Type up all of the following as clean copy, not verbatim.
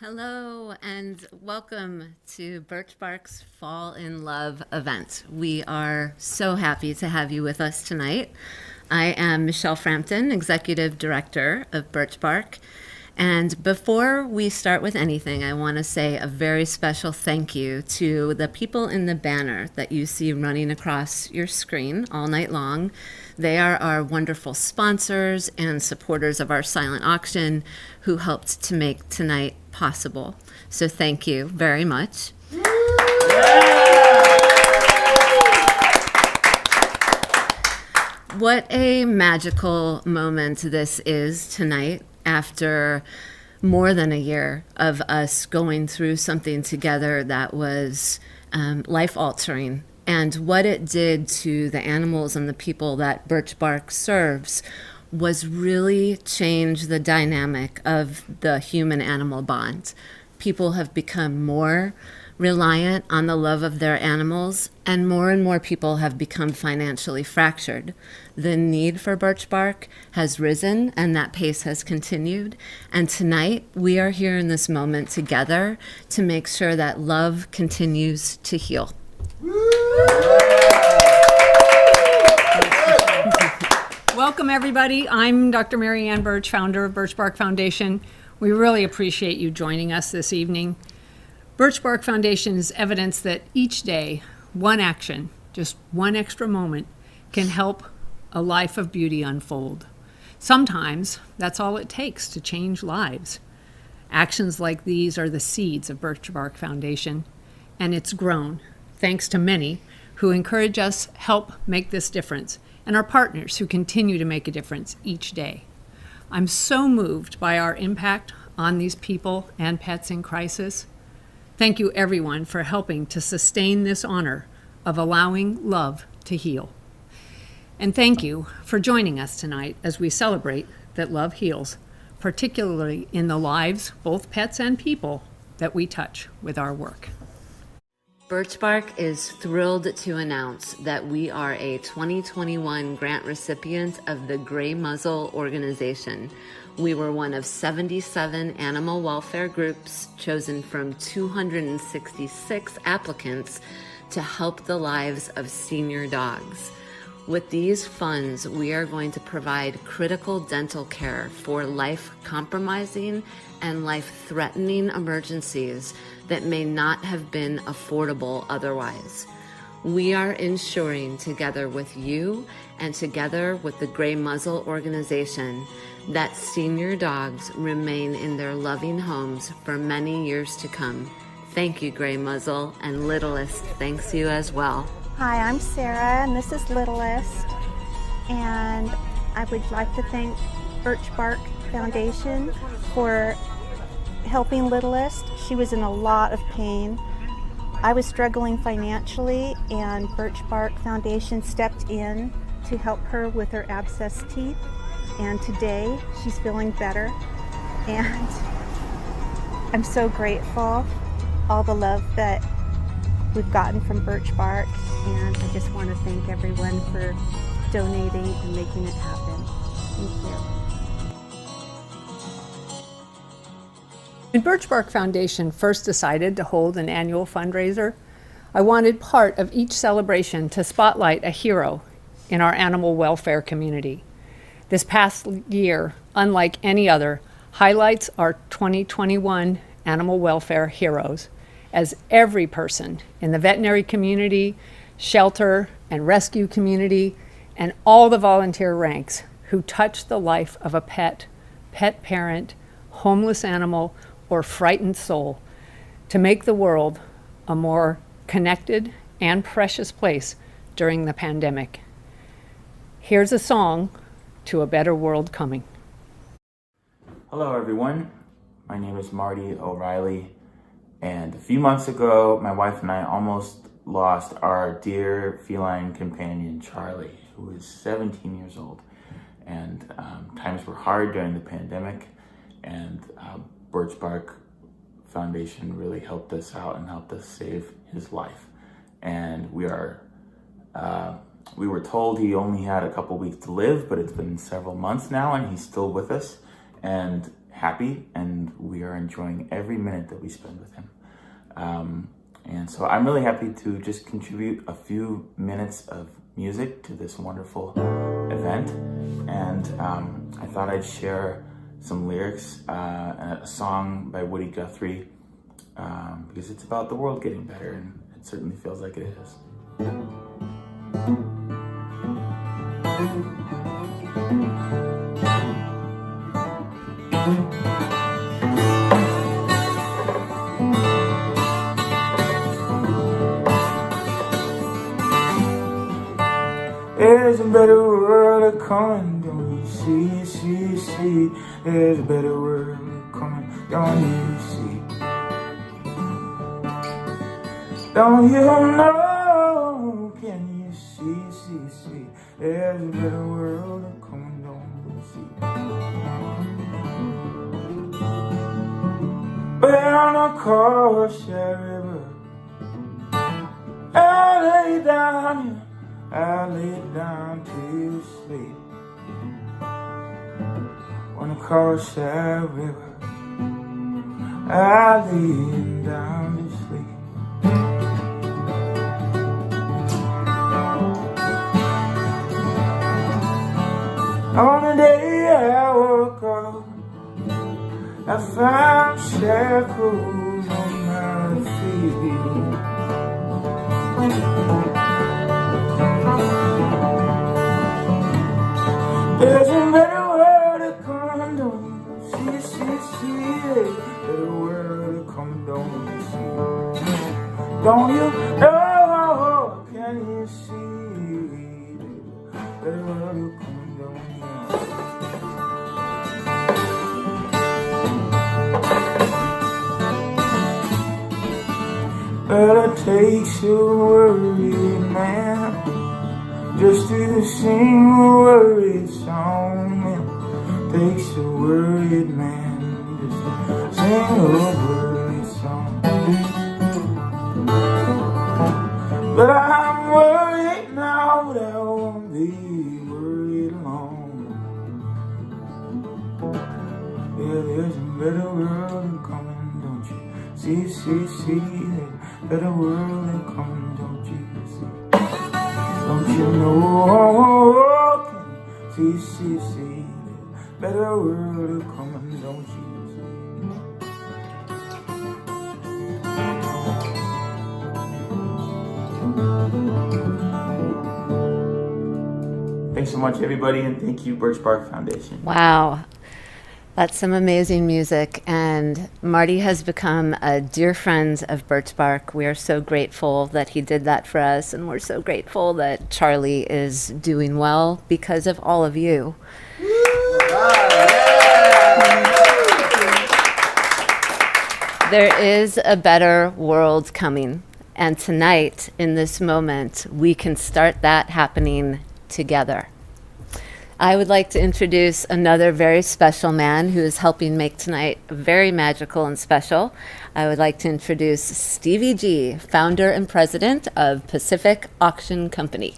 Hello and welcome to BirchBark's Fall in Love event. We are so happy to have you with us tonight. I am Michelle Frampton, Executive Director of BirchBark. And before we start with anything, I want to say a very special thank you to the people in the banner that you see running across your screen all night long. They are our wonderful sponsors and supporters of our silent auction who helped to make tonight possible. So thank you very much. What a magical moment this is tonight after more than a year of us going through something together that was life-altering. And what it did to the animals and the people that BirchBark serves was really change the dynamic of the human-animal bond. People have become more reliant on the love of their animals, and more people have become financially fractured. The need for BirchBark has risen, and that pace has continued. And tonight, we are here in this moment together to make sure that love continues to heal. Welcome, everybody. I'm Dr. Mary Ann Birch, founder of BirchBark Foundation. We really appreciate you joining us this evening. BirchBark Foundation is evidence that each day, one action, just one extra moment, can help a life of beauty unfold. Sometimes that's all it takes to change lives. Actions like these are the seeds of BirchBark Foundation, and it's grown thanks to many who encourage us, help make this difference, and our partners who continue to make a difference each day. I'm so moved by our impact on these people and pets in crisis. Thank you, everyone, for helping to sustain this honor of allowing love to heal. And thank you for joining us tonight as we celebrate that love heals, particularly in the lives, both pets and people, that we touch with our work. BirchBark is thrilled to announce that we are a 2021 grant recipient of the Gray Muzzle organization. We were one of 77 animal welfare groups chosen from 266 applicants to help the lives of senior dogs. With these funds, we are going to provide critical dental care for life-compromising and life-threatening emergencies that may not have been affordable otherwise. We are ensuring, together with you and together with the Gray Muzzle organization, that senior dogs remain in their loving homes for many years to come. Thank you, Gray Muzzle, and Littlest thanks you as well. Hi, I'm Sarah, and this is Littlest, and I would like to thank BirchBark Foundation for helping Littlest. She was in a lot of pain. I was struggling financially, and BirchBark Foundation stepped in to help her with her abscessed teeth, and today she's feeling better, and I'm so grateful all the love that we've gotten from BirchBark, and I just want to thank everyone for donating and making it happen. Thank you. When BirchBark Foundation first decided to hold an annual fundraiser, I wanted part of each celebration to spotlight a hero in our animal welfare community. This past year, unlike any other, highlights our 2021 animal welfare heroes, as every person in the veterinary community, shelter and rescue community, and all the volunteer ranks who touch the life of a pet, pet parent, homeless animal, or frightened soul to make the world a more connected and precious place during the pandemic. Here's a song to a better world coming. Hello everyone, my name is Marty O'Reilly, and a few months ago my wife and I almost lost our dear feline companion Charlie, who is 17 years old. And times were hard during the pandemic, and BirchBark Foundation really helped us out and helped us save his life. And we were told he only had a couple weeks to live, but it's been several months now and he's still with us. And happy, and we are enjoying every minute that we spend with him. And so I'm really happy to just contribute a few minutes of music to this wonderful event. And I thought I'd share some lyrics, a song by Woody Guthrie, because it's about the world getting better, and it certainly feels like it is. There's a better world coming, don't you see? There's a better world coming, don't you see? Don't you know, can you see? There's a better world coming, don't you see? Down across that river, I lay down to sleep. When I cross that river, I lay down to sleep. On the day I woke up, I found shackles on my feet. There's a better world to come, don't you see? Better world to come, don't you see? Don't you know, can you see? Better world to come, don't you see? But it takes a worried man just to sing a worried song. It takes a worried man just to sing a worried song. But I'm worried now, but I won't be worried long. Yeah, there's a better world coming, don't you see? Better world coming, don't you see? Don't you know? Can you see? Better world coming, don't you see? Thanks so much, everybody, and thank you, BirchBark Foundation. Wow. That's some amazing music, and Marty has become a dear friend of BirchBark. We are so grateful that he did that for us, and we're so grateful that Charlie is doing well because of all of you. There is a better world coming, and tonight, in this moment, we can start that happening together. I would like to introduce another very special man who is helping make tonight very magical and special. I would like to introduce Stevie G, founder and president of Pacific Auction Company.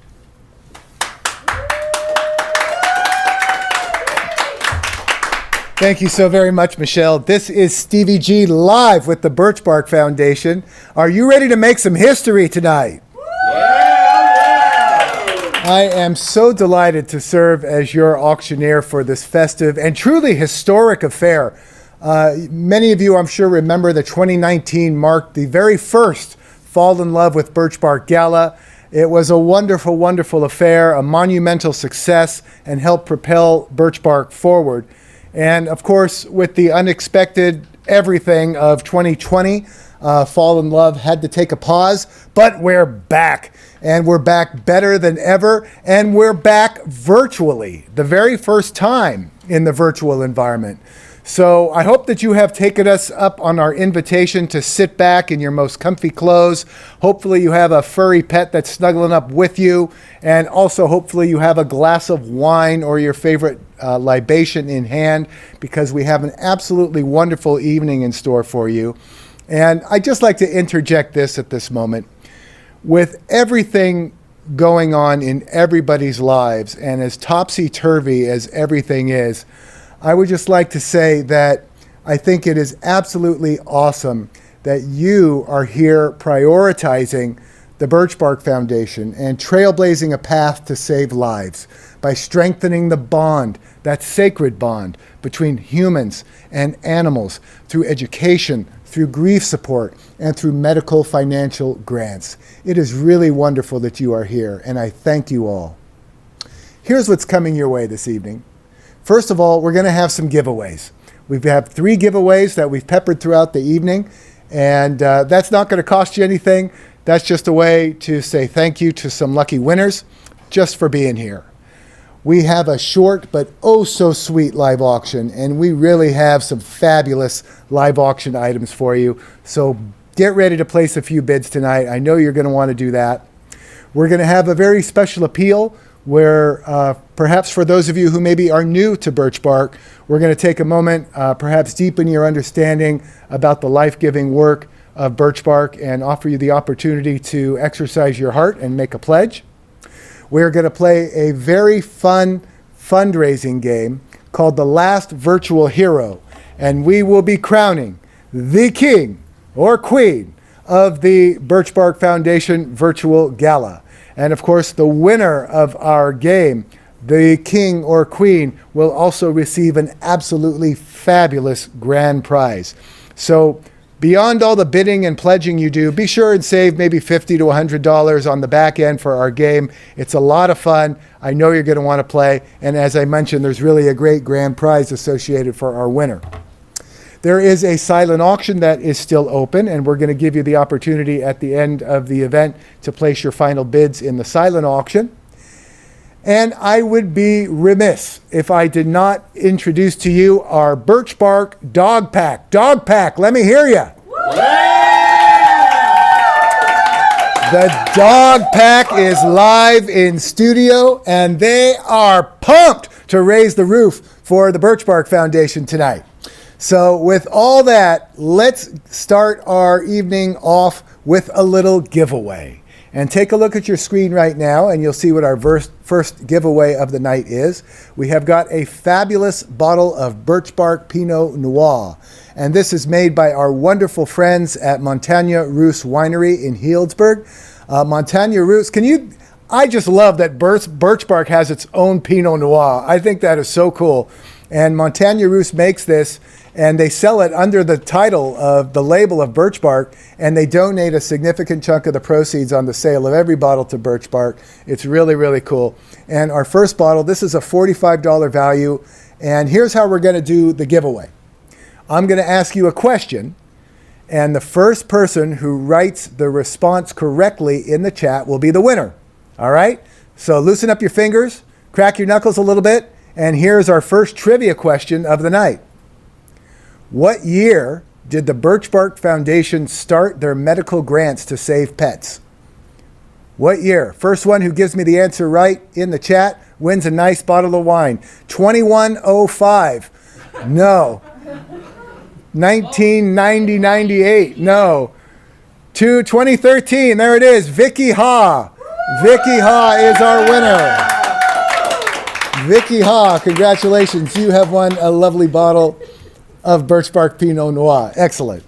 Thank you so very much, Michelle. This is Stevie G live with the BirchBark Foundation. Are you ready to make some history tonight? I am so delighted to serve as your auctioneer for this festive and truly historic affair. Many of you, I'm sure, remember that 2019 marked the very first Fall in Love with BirchBark Gala. It was a wonderful, wonderful affair, a monumental success, and helped propel BirchBark forward. And of course, with the unexpected everything of 2020, Fall in Love had to take a pause, but we're back. And we're back better than ever, and we're back virtually, the very first time in the virtual environment. So I hope that you have taken us up on our invitation to sit back in your most comfy clothes. Hopefully you have a furry pet that's snuggling up with you, and also hopefully you have a glass of wine or your favorite libation in hand, because we have an absolutely wonderful evening in store for you. And I'd just like to interject this at this moment. With everything going on in everybody's lives, and as topsy-turvy as everything is, I would just like to say that I think it is absolutely awesome that you are here prioritizing the BirchBark Foundation and trailblazing a path to save lives by strengthening the bond, that sacred bond between humans and animals through education, through grief support, and through medical financial grants. It is really wonderful that you are here, and I thank you all. Here's what's coming your way this evening. First of all, we're going to have some giveaways. We have 3 giveaways that we've peppered throughout the evening, and that's not going to cost you anything. That's just a way to say thank you to some lucky winners just for being here. We have a short but oh so sweet live auction, and we really have some fabulous live auction items for you. So get ready to place a few bids tonight. I know you're going to want to do that. We're going to have a very special appeal where perhaps for those of you who maybe are new to BirchBark, we're going to take a moment, perhaps deepen your understanding about the life-giving work of BirchBark and offer you the opportunity to exercise your heart and make a pledge. We're going to play a very fun fundraising game called The Last Virtual Hero, and we will be crowning the king or queen of the BirchBark Foundation Virtual Gala. And of course, the winner of our game, the king or queen, will also receive an absolutely fabulous grand prize. So beyond all the bidding and pledging you do, be sure and save maybe $50 to $100 on the back end for our game. It's a lot of fun. I know you're going to want to play. And as I mentioned, there's really a great grand prize associated for our winner. There is a silent auction that is still open, and we're going to give you the opportunity at the end of the event to place your final bids in the silent auction. And I would be remiss if I did not introduce to you our BirchBark Dog Pack. Dog Pack, let me hear you. The Dog Pack is live in studio, and they are pumped to raise the roof for the BirchBark Foundation tonight. So with all that, let's start our evening off with a little giveaway. And take a look at your screen right now, and you'll see what our first giveaway of the night is. We have got a fabulous bottle of BirchBark Pinot Noir. And this is made by our wonderful friends at Monterey Marriott Winery in Healdsburg. Monterey Marriott, I just love that BirchBark has its own Pinot Noir. I think that is so cool. And Monterey Marriott makes this, and they sell it under the title of the label of BirchBark, and they donate a significant chunk of the proceeds on the sale of every bottle to BirchBark. It's really, really cool. And our first bottle, this is a $45 value, and here's how we're going to do the giveaway. I'm going to ask you a question, and the first person who writes the response correctly in the chat will be the winner. All right? So loosen up your fingers, crack your knuckles a little bit, and here's our first trivia question of the night. What year did the BirchBark Foundation start their medical grants to save pets? What year? First one who gives me the answer right in the chat wins a nice bottle of wine. 2105. No. 1990-98. No. 2013. There it is. Vicky Ha. Vicky Ha is our winner. Vicky Ha, congratulations. You have won a lovely bottle of BirchBark Pinot Noir. Excellent.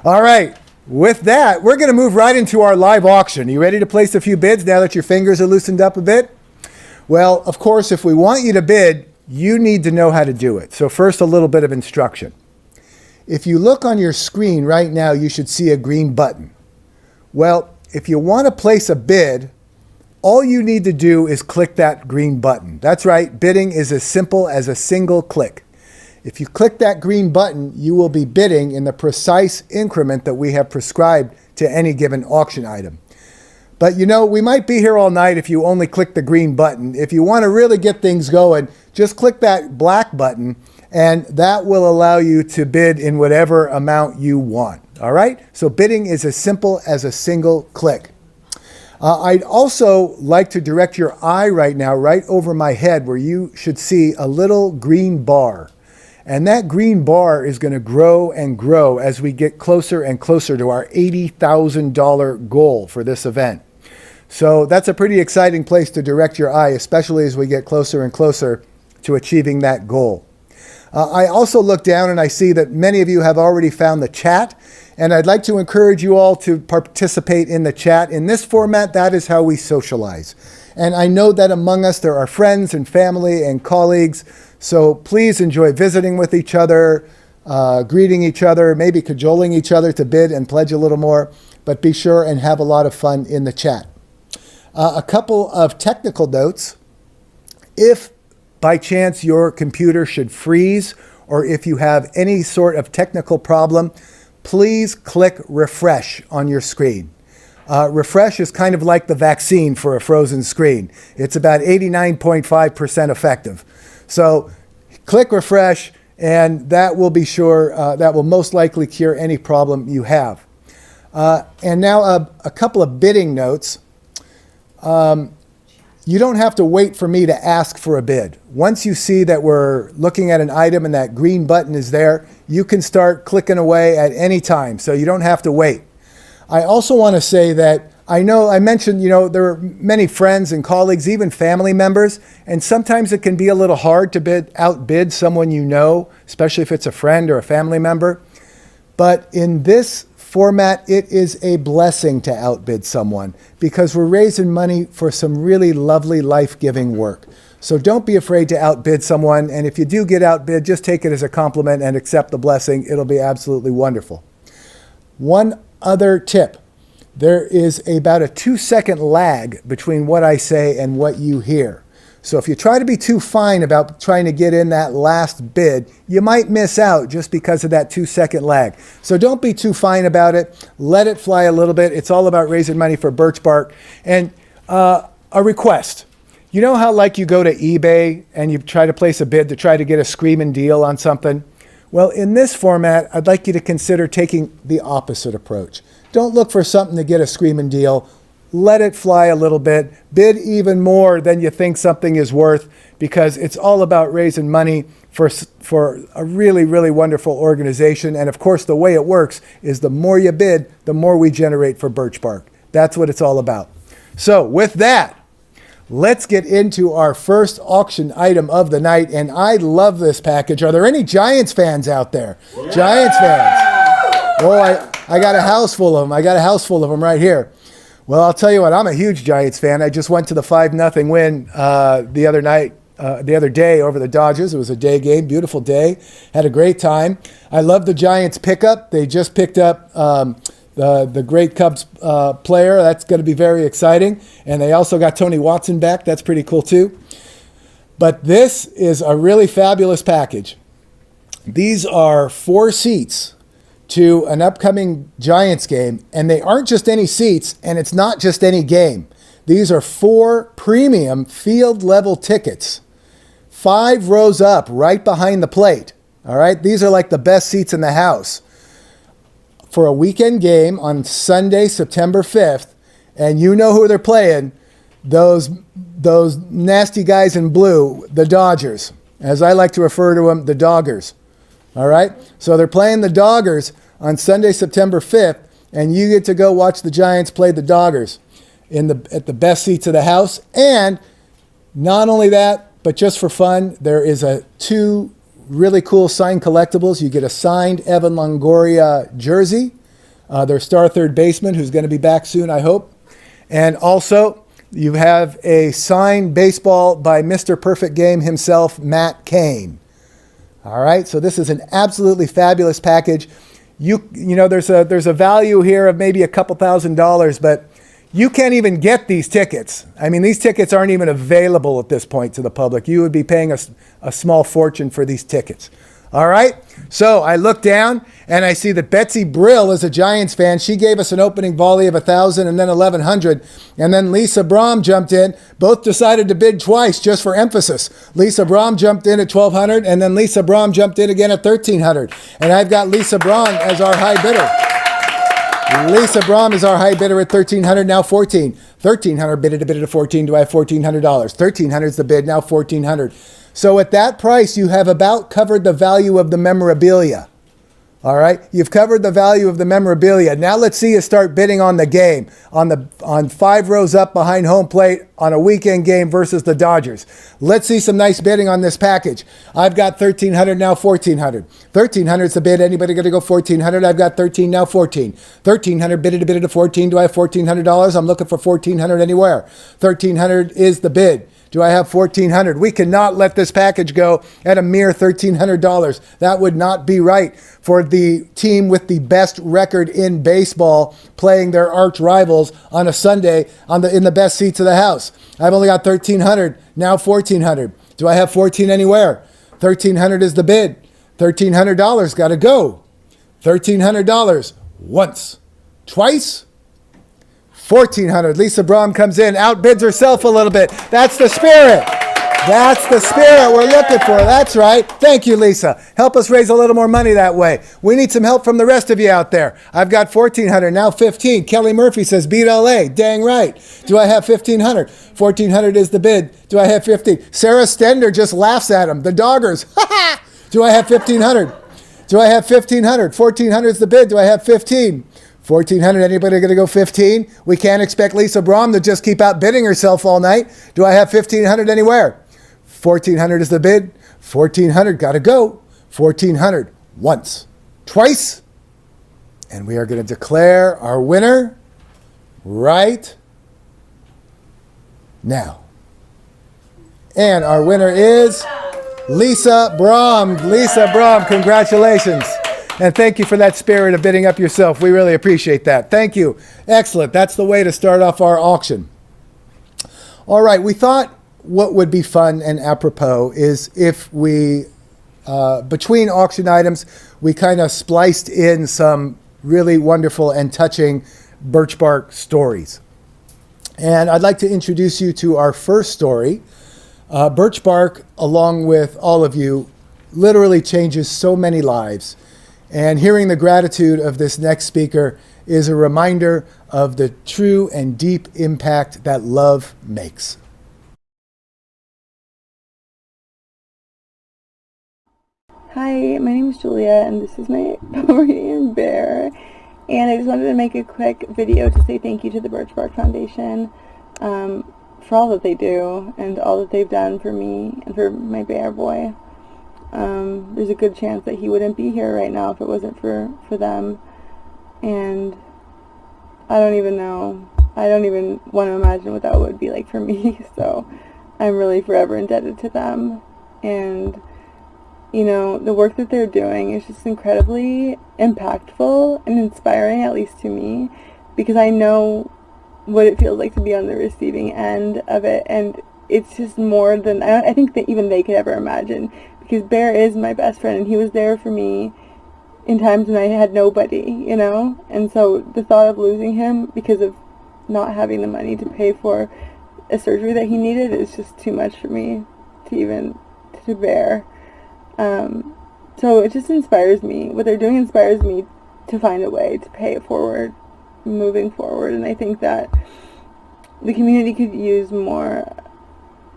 All right. With that, we're going to move right into our live auction. Are you ready to place a few bids now that your fingers are loosened up a bit? Well, of course, if we want you to bid, you need to know how to do it. So first, a little bit of instruction. If you look on your screen right now, you should see a green button. Well, if you want to place a bid, all you need to do is click that green button. That's right, bidding is as simple as a single click. If you click that green button, you will be bidding in the precise increment that we have prescribed to any given auction item. But you know, we might be here all night if you only click the green button. If you want to really get things going, just click that black button, and that will allow you to bid in whatever amount you want. All right? So bidding is as simple as a single click. I'd also like to direct your eye right now, right over my head, where you should see a little green bar. And that green bar is going to grow and grow as we get closer and closer to our $80,000 goal for this event. So that's a pretty exciting place to direct your eye, especially as we get closer and closer to achieving that goal. I also look down and I see that many of you have already found the chat, and I'd like to encourage you all to participate in the chat. In this format, that is how we socialize. And I know that among us there are friends and family and colleagues, so please enjoy visiting with each other, greeting each other, maybe cajoling each other to bid and pledge a little more, but be sure and have a lot of fun in the chat. A couple of technical notes. If by chance your computer should freeze, or if you have any sort of technical problem, please click refresh on your screen. Refresh is kind of like the vaccine for a frozen screen. It's about 89.5% effective. So click refresh, and that will be sure, that will most likely cure any problem you have. And now a couple of bidding notes. You don't have to wait for me to ask for a bid. Once you see that we're looking at an item and that green button is there, you can start clicking away at any time, so you don't have to wait. I also want to say that I mentioned, there are many friends and colleagues, even family members, and sometimes it can be a little hard to outbid someone you know, especially if it's a friend or a family member. But in this format, it is a blessing to outbid someone because we're raising money for some really lovely, life-giving work. So don't be afraid to outbid someone, and if you do get outbid, just take it as a compliment and accept the blessing. It'll be absolutely wonderful. One other tip. There is about a 2-second lag between what I say and what you hear. So if you try to be too fine about trying to get in that last bid, you might miss out just because of that 2-second lag. So don't be too fine about it. Let it fly a little bit. It's all about raising money for BirchBark. And a request. You know how like you go to eBay and you try to place a bid to try to get a screaming deal on something? Well, in this format, I'd like you to consider taking the opposite approach. Don't look for something to get a screaming deal. Let it fly a little bit. Bid even more than you think something is worth, because it's all about raising money for a really, really wonderful organization. And of course, the way it works is the more you bid, the more we generate for BirchBark. That's what it's all about. So with that, let's get into our first auction item of the night. And I love this package. Are there any Giants fans out there? Yeah! Giants fans. Oh, I got a house full of them. I got a house full of them right here. Well, I'll tell you what, I'm a huge Giants fan. I just went to the 5-0 win the other day over the Dodgers. It was a day game, beautiful day. Had a great time. I love the Giants pickup. They just picked up the great Cubs player. That's going to be very exciting. And they also got Tony Watson back. That's pretty cool too. But this is a really fabulous package. These are 4 seats to an upcoming Giants game, and they aren't just any seats, and it's not just any game. These are 4 premium field level tickets, 5 rows up right behind the plate. All right, these are like the best seats in the house for a weekend game on Sunday, September 5th, and you know who they're playing, those nasty guys in blue, the Dodgers, as I like to refer to them, the Doggers. All right, so they're playing the Doggers on Sunday, September 5th, and you get to go watch the Giants play the Doggers at the best seats of the house. And not only that, but just for fun, there is 2 really cool signed collectibles. You get a signed Evan Longoria jersey, their star third baseman, who's going to be back soon, I hope. And also, you have a signed baseball by Mr. Perfect Game himself, Matt Cain. All right, so this is an absolutely fabulous package. You know, there's a value here of maybe a couple $1,000s, but you can't even get these tickets. I mean, these tickets aren't even available at this point to the public. You would be paying a small fortune for these tickets. All right, so I look down and I see that Betsy Brill is a Giants fan. She gave us an opening volley of 1,000 and then 1,100. And then Lisa Brahm jumped in. Both decided to bid twice just for emphasis. Lisa Brahm jumped in at 1,200 and then Lisa Brahm jumped in again at 1,300. And I've got Lisa Brahm as our high bidder. Lisa Brahm is our high bidder at 1,300, now 14. 1,300 bidded to 14. Do I have $1,400? 1,300 is the bid, now 1,400. So at that price, you have about covered the value of the memorabilia. All right, you've covered the value of the memorabilia. Now let's see you start bidding on the game, on 5 rows up behind home plate on a weekend game versus the Dodgers. Let's see some nice bidding on this package. I've got 1,300 now, 1,400. 1,300 is the bid. Anybody going to go 1,400? I've got 13 now, 14. 1,300 bidded to 14. Do I have $1,400? I'm looking for 1,400 anywhere. 1,300 is the bid. Do I have 1,400? We cannot let this package go at a mere $1,300. That would not be right for the team with the best record in baseball playing their arch rivals on a Sunday in the best seats of the house. I've only got 1,300, now 1,400. Do I have 14 anywhere? 1,300 is the bid. $1,300 got to go. $1,300 once, twice, 1,400. Lisa Brahm comes in, outbids herself a little bit. That's the spirit. That's the spirit we're looking for. That's right. Thank you, Lisa. Help us raise a little more money that way. We need some help from the rest of you out there. I've got 1,400, now 15. Kelly Murphy says, beat LA. Dang right. Do I have 1,500? 1,400 is the bid. Do I have 15? Sarah Stender just laughs at him. The Doggers. Do I have 1,500? Do I have 1,500? 1,400 is the bid. Do I have 15? 1,400, anybody going to go 15? We can't expect Lisa Brahm to just keep outbidding herself all night. Do I have 1,500 anywhere? 1,400 is the bid. 1,400, got to go. 1,400, once, twice. And we are going to declare our winner right now. And our winner is Lisa Brahm. Lisa Brahm, congratulations. And thank you for that spirit of bidding up yourself. We really appreciate that. Thank you. Excellent. That's the way to start off our auction. All right. We thought what would be fun and apropos is if we, between auction items, we kind of spliced in some really wonderful and touching BirchBark stories. And I'd like to introduce you to our first story. BirchBark, along with all of you, literally changes so many lives. And hearing the gratitude of this next speaker is a reminder of the true and deep impact that love makes. Hi, my name is Julia, and this is my Pomeranian bear. And I just wanted to make a quick video to say thank you to the BirchBark Foundation for all that they do and all that they've done for me and for my bear boy. There's a good chance that he wouldn't be here right now if it wasn't for them. And I don't even know. I don't even want to imagine what that would be like for me. So I'm really forever indebted to them. And, you know, the work that they're doing is just incredibly impactful and inspiring, at least to me, because I know what it feels like to be on the receiving end of it. And it's just more than I think that even they could ever imagine. Because Bear is my best friend, and he was there for me in times when I had nobody, you know? And so the thought of losing him because of not having the money to pay for a surgery that he needed is just too much for me to bear. So it just inspires me. What they're doing inspires me to find a way to pay it forward, moving forward. And I think that the community could use more,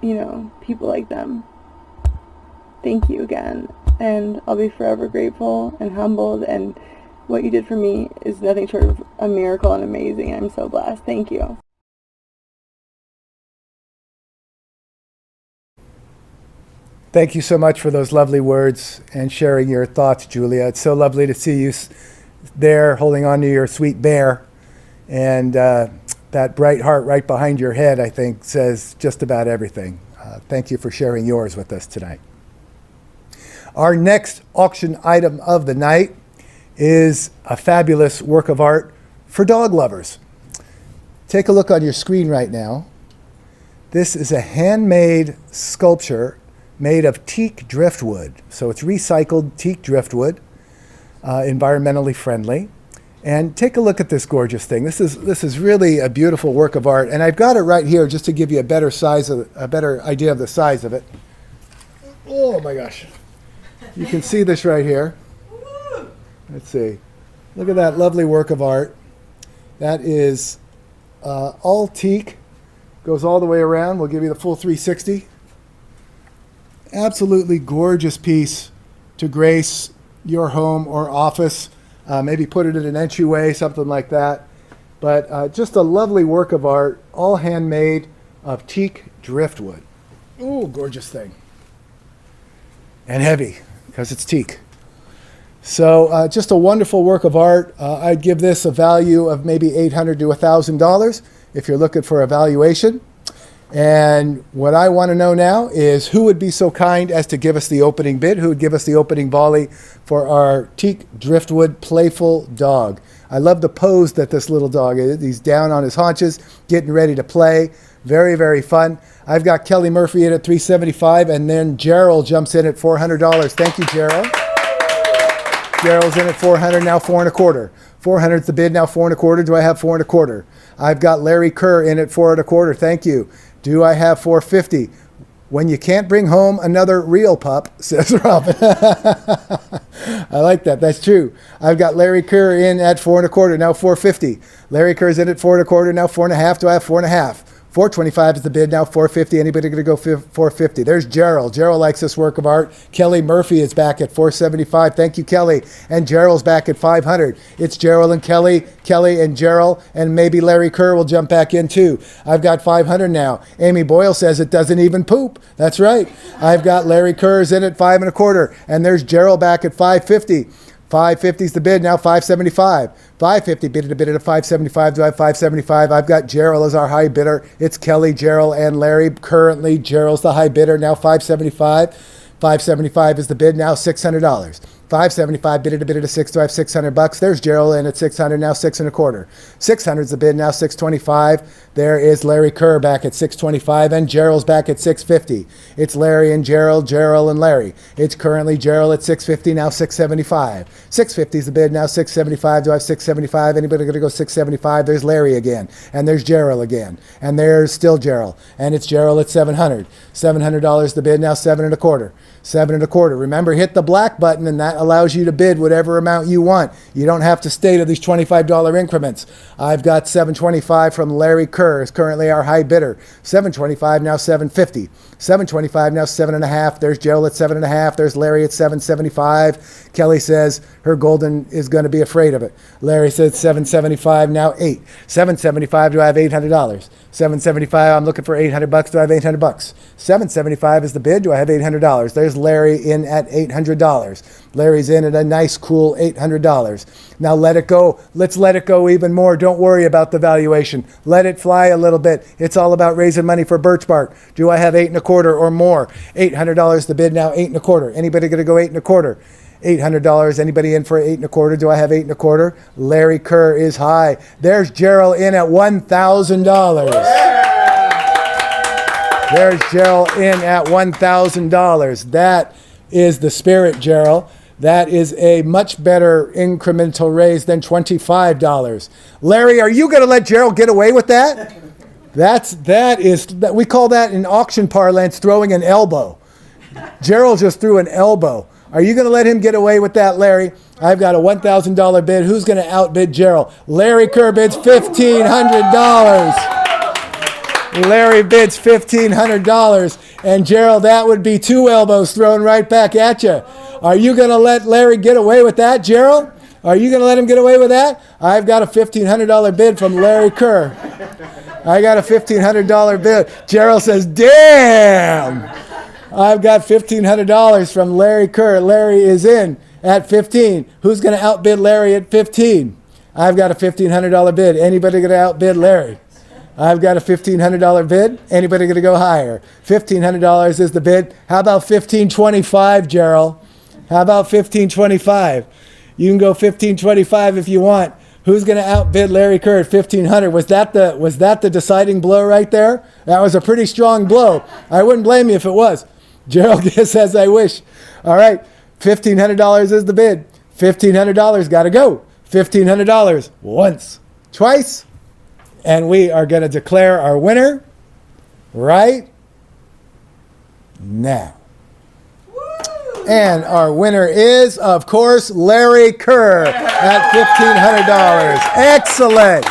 you know, people like them. Thank you again, and I'll be forever grateful and humbled, and what you did for me is nothing short of a miracle and amazing. I'm so blessed. Thank you. Thank you so much for those lovely words and sharing your thoughts, Julia. It's so lovely to see you there holding on to your sweet bear, and that bright heart right behind your head, I think, says just about everything. Thank you for sharing yours with us tonight. Our next auction item of the night is a fabulous work of art for dog lovers. Take a look on your screen right now. This is a handmade sculpture made of teak driftwood. So it's recycled teak driftwood, environmentally friendly. And take a look at this gorgeous thing. This is really a beautiful work of art. And I've got it right here just to give you a better idea of the size of it. Oh my gosh. You can see this right here. Let's see. Look at that lovely work of art. That is all teak. Goes all the way around. We'll give you the full 360. Absolutely gorgeous piece to grace your home or office. Maybe put it in an entryway, something like that. But just a lovely work of art, all handmade of teak driftwood. Ooh, gorgeous thing. And heavy, because it's teak. So just a wonderful work of art. I'd give this a value of maybe $800 to $1,000 if you're looking for a valuation. And what I want to know now is who would be so kind as to give us the opening bid, who would give us the opening volley for our teak driftwood playful dog. I love the pose that this little dog is. He's down on his haunches, getting ready to play. Very, very fun. I've got Kelly Murphy in at $375, and then Gerald jumps in at $400. Thank you, Gerald. Gerald's in at $400, now $425. $400's the bid, now $425. Do I have $425? I've got Larry Kerr in at $425. Thank you. Do I have $450? When you can't bring home another real pup, says Robin. I like that. That's true. I've got Larry Kerr in at $425, now $450. Larry Kerr's in at $425, now $4.5. Do I have $4.5? $425 is the bid, now $450. Anybody going to go $450? There's Gerald. Gerald likes this work of art. Kelly Murphy is back at $475. Thank you, Kelly. And Gerald's back at $500. It's Gerald and Kelly, Kelly and Gerald, and maybe Larry Kerr will jump back in too. I've got $500 now. Amy Boyle says it doesn't even poop. That's right. I've got Larry Kerr's in at $525, and there's Gerald back at $550. $550 is the bid, now $575. $550 bid at $575. Do I have $575? I've got Gerald as our high bidder. It's Kelly, Gerald, and Larry. Currently, Gerald's the high bidder, now $575. $575 is the bid, now $600. $575 bid at $6. Do I have $600? There's Gerald in at $600, now $625. $600 is the bid, now $625. There is Larry Kerr back at $625, and Gerald's back at $650. It's Larry and Gerald, Gerald and Larry. It's currently Gerald at $650, now $675. $650 is the bid, now $675. Do I have $675? Anybody going to go $675? There's Larry again, and there's Gerald again, and there's still Gerald, and it's Gerald at $700. $700 the bid, now $725. $725. Remember, hit the black button, and that allows you to bid whatever amount you want. You don't have to stay to these $25 increments. I've got $725 from Larry Kerr, is currently our high bidder. $725, now $750. $725, now $7.5. There's Gerald at $7.5. There's Larry at $775. Kelly says her golden is going to be afraid of it. Larry says $775, now $8. $775, do I have $800? $775, I'm looking for $800. Do I have $800? $775 is the bid. Do I have $800? There's Larry in at $800. Larry's in at a nice, cool $800. Now let it go. Let's let it go even more. Don't worry about the valuation. Let it fly a little bit. It's all about raising money for BirchBark. Do I have $825 or more? $800 the bid, now $825. Anybody going to go $825? $800. Anybody in for $825? Do I have $825? Larry Kerr is high. There's Gerald in at $1,000. There's Gerald in at $1,000. That is the spirit, Gerald. That is a much better incremental raise than $25. Larry, are you going to let Gerald get away with that? We call that in auction parlance throwing an elbow. Gerald just threw an elbow. Are you going to let him get away with that, Larry? I've got a $1,000 bid. Who's going to outbid Gerald? Larry Kerr bids $1,500. Larry bids $1,500. And Gerald, that would be two elbows thrown right back at you. Are you going to let Larry get away with that, Gerald? Are you going to let him get away with that? I've got a $1,500 bid from Larry Kerr. I got a $1,500 bid. Gerald says, damn. I've got $1,500 from Larry Kerr. Larry is in at 15. Who's going to outbid Larry at 15? I've got a $1,500 bid. Anybody going to outbid Larry? I've got a $1,500 bid. Anybody going to go higher? $1,500 is the bid. How about $1,525, Gerald? How about $1,525? You can go $1,525 if you want. Who's going to outbid Larry Kerr at $1,500? Was that the deciding blow right there? That was a pretty strong blow. I wouldn't blame you if it was. Gerald says, I wish. All right, $1,500 is the bid. $1,500 got to go. $1,500 once, twice, and we are going to declare our winner right now. And our winner is, of course, Larry Kerr at $1,500. Excellent.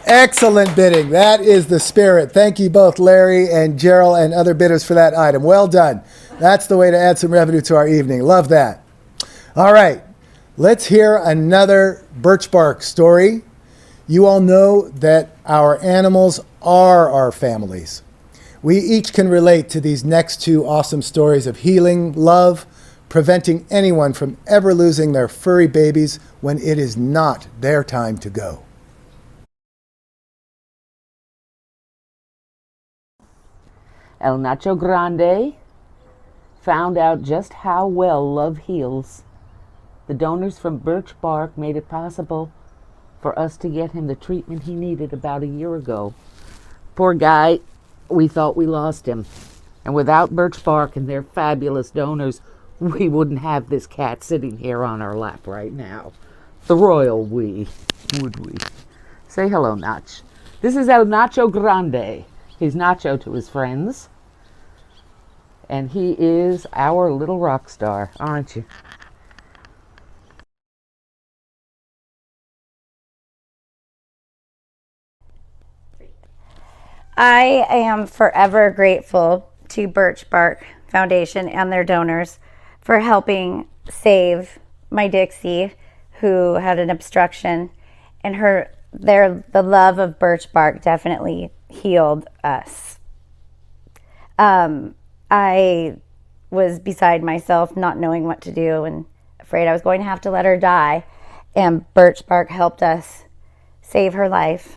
Excellent bidding. That is the spirit. Thank you both, Larry and Gerald and other bidders for that item. Well done. That's the way to add some revenue to our evening. Love that. All right. Let's hear another BirchBark story. You all know that our animals are our families. We each can relate to these next two awesome stories of healing, love, preventing anyone from ever losing their furry babies when it is not their time to go. El Nacho Grande found out just how well love heals. The donors from BirchBark made it possible for us to get him the treatment he needed about a year ago. Poor guy, we thought we lost him. And without BirchBark and their fabulous donors, we wouldn't have this cat sitting here on our lap right now. The royal we, would we? Say hello, Nach. This is El Nacho Grande. He's Nacho to his friends. And he is our little rock star, aren't you? I am forever grateful to BirchBark Foundation and their donors for helping save my Dixie, who had an obstruction, and the love of BirchBark definitely healed us. I was beside myself, not knowing what to do and afraid I was going to have to let her die, and BirchBark helped us save her life.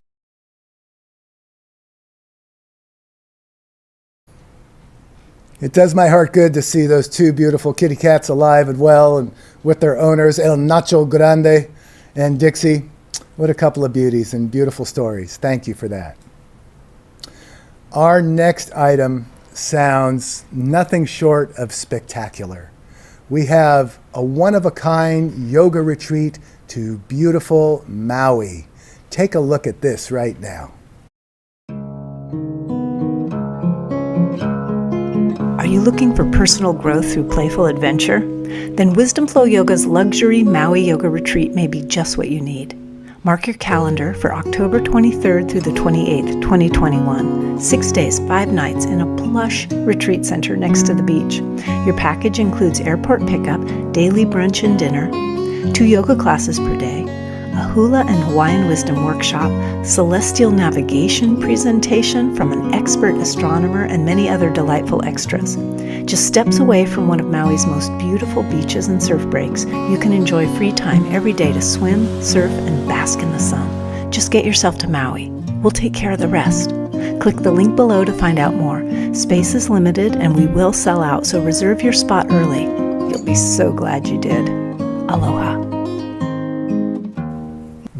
It does my heart good to see those two beautiful kitty cats alive and well and with their owners, El Nacho Grande and Dixie. What a couple of beauties and beautiful stories. Thank you for that. Our next item sounds nothing short of spectacular. We have a one-of-a-kind yoga retreat to beautiful Maui. Take a look at this right now. Are you looking for personal growth through playful adventure? Then Wisdom Flow Yoga's luxury Maui Yoga Retreat may be just what you need. Mark your calendar for October 23rd through the 28th, 2021. 6 days, 5 nights in a plush retreat center next to the beach. Your package includes airport pickup, daily brunch and dinner, 2 yoga classes per day, a hula and Hawaiian wisdom workshop, celestial navigation presentation from an expert astronomer, and many other delightful extras. Just steps away from one of Maui's most beautiful beaches and surf breaks, you can enjoy free time every day to swim, surf, and bask in the sun. Just get yourself to Maui. We'll take care of the rest. Click the link below to find out more. Space is limited and we will sell out, so reserve your spot early. You'll be so glad you did. Aloha.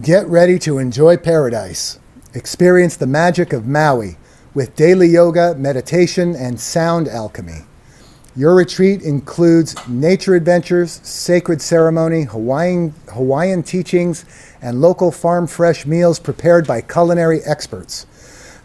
Get ready to enjoy paradise. Experience the magic of Maui with daily yoga, meditation, and sound alchemy. Your retreat includes nature adventures, sacred ceremony, Hawaiian teachings, and local farm-fresh meals prepared by culinary experts.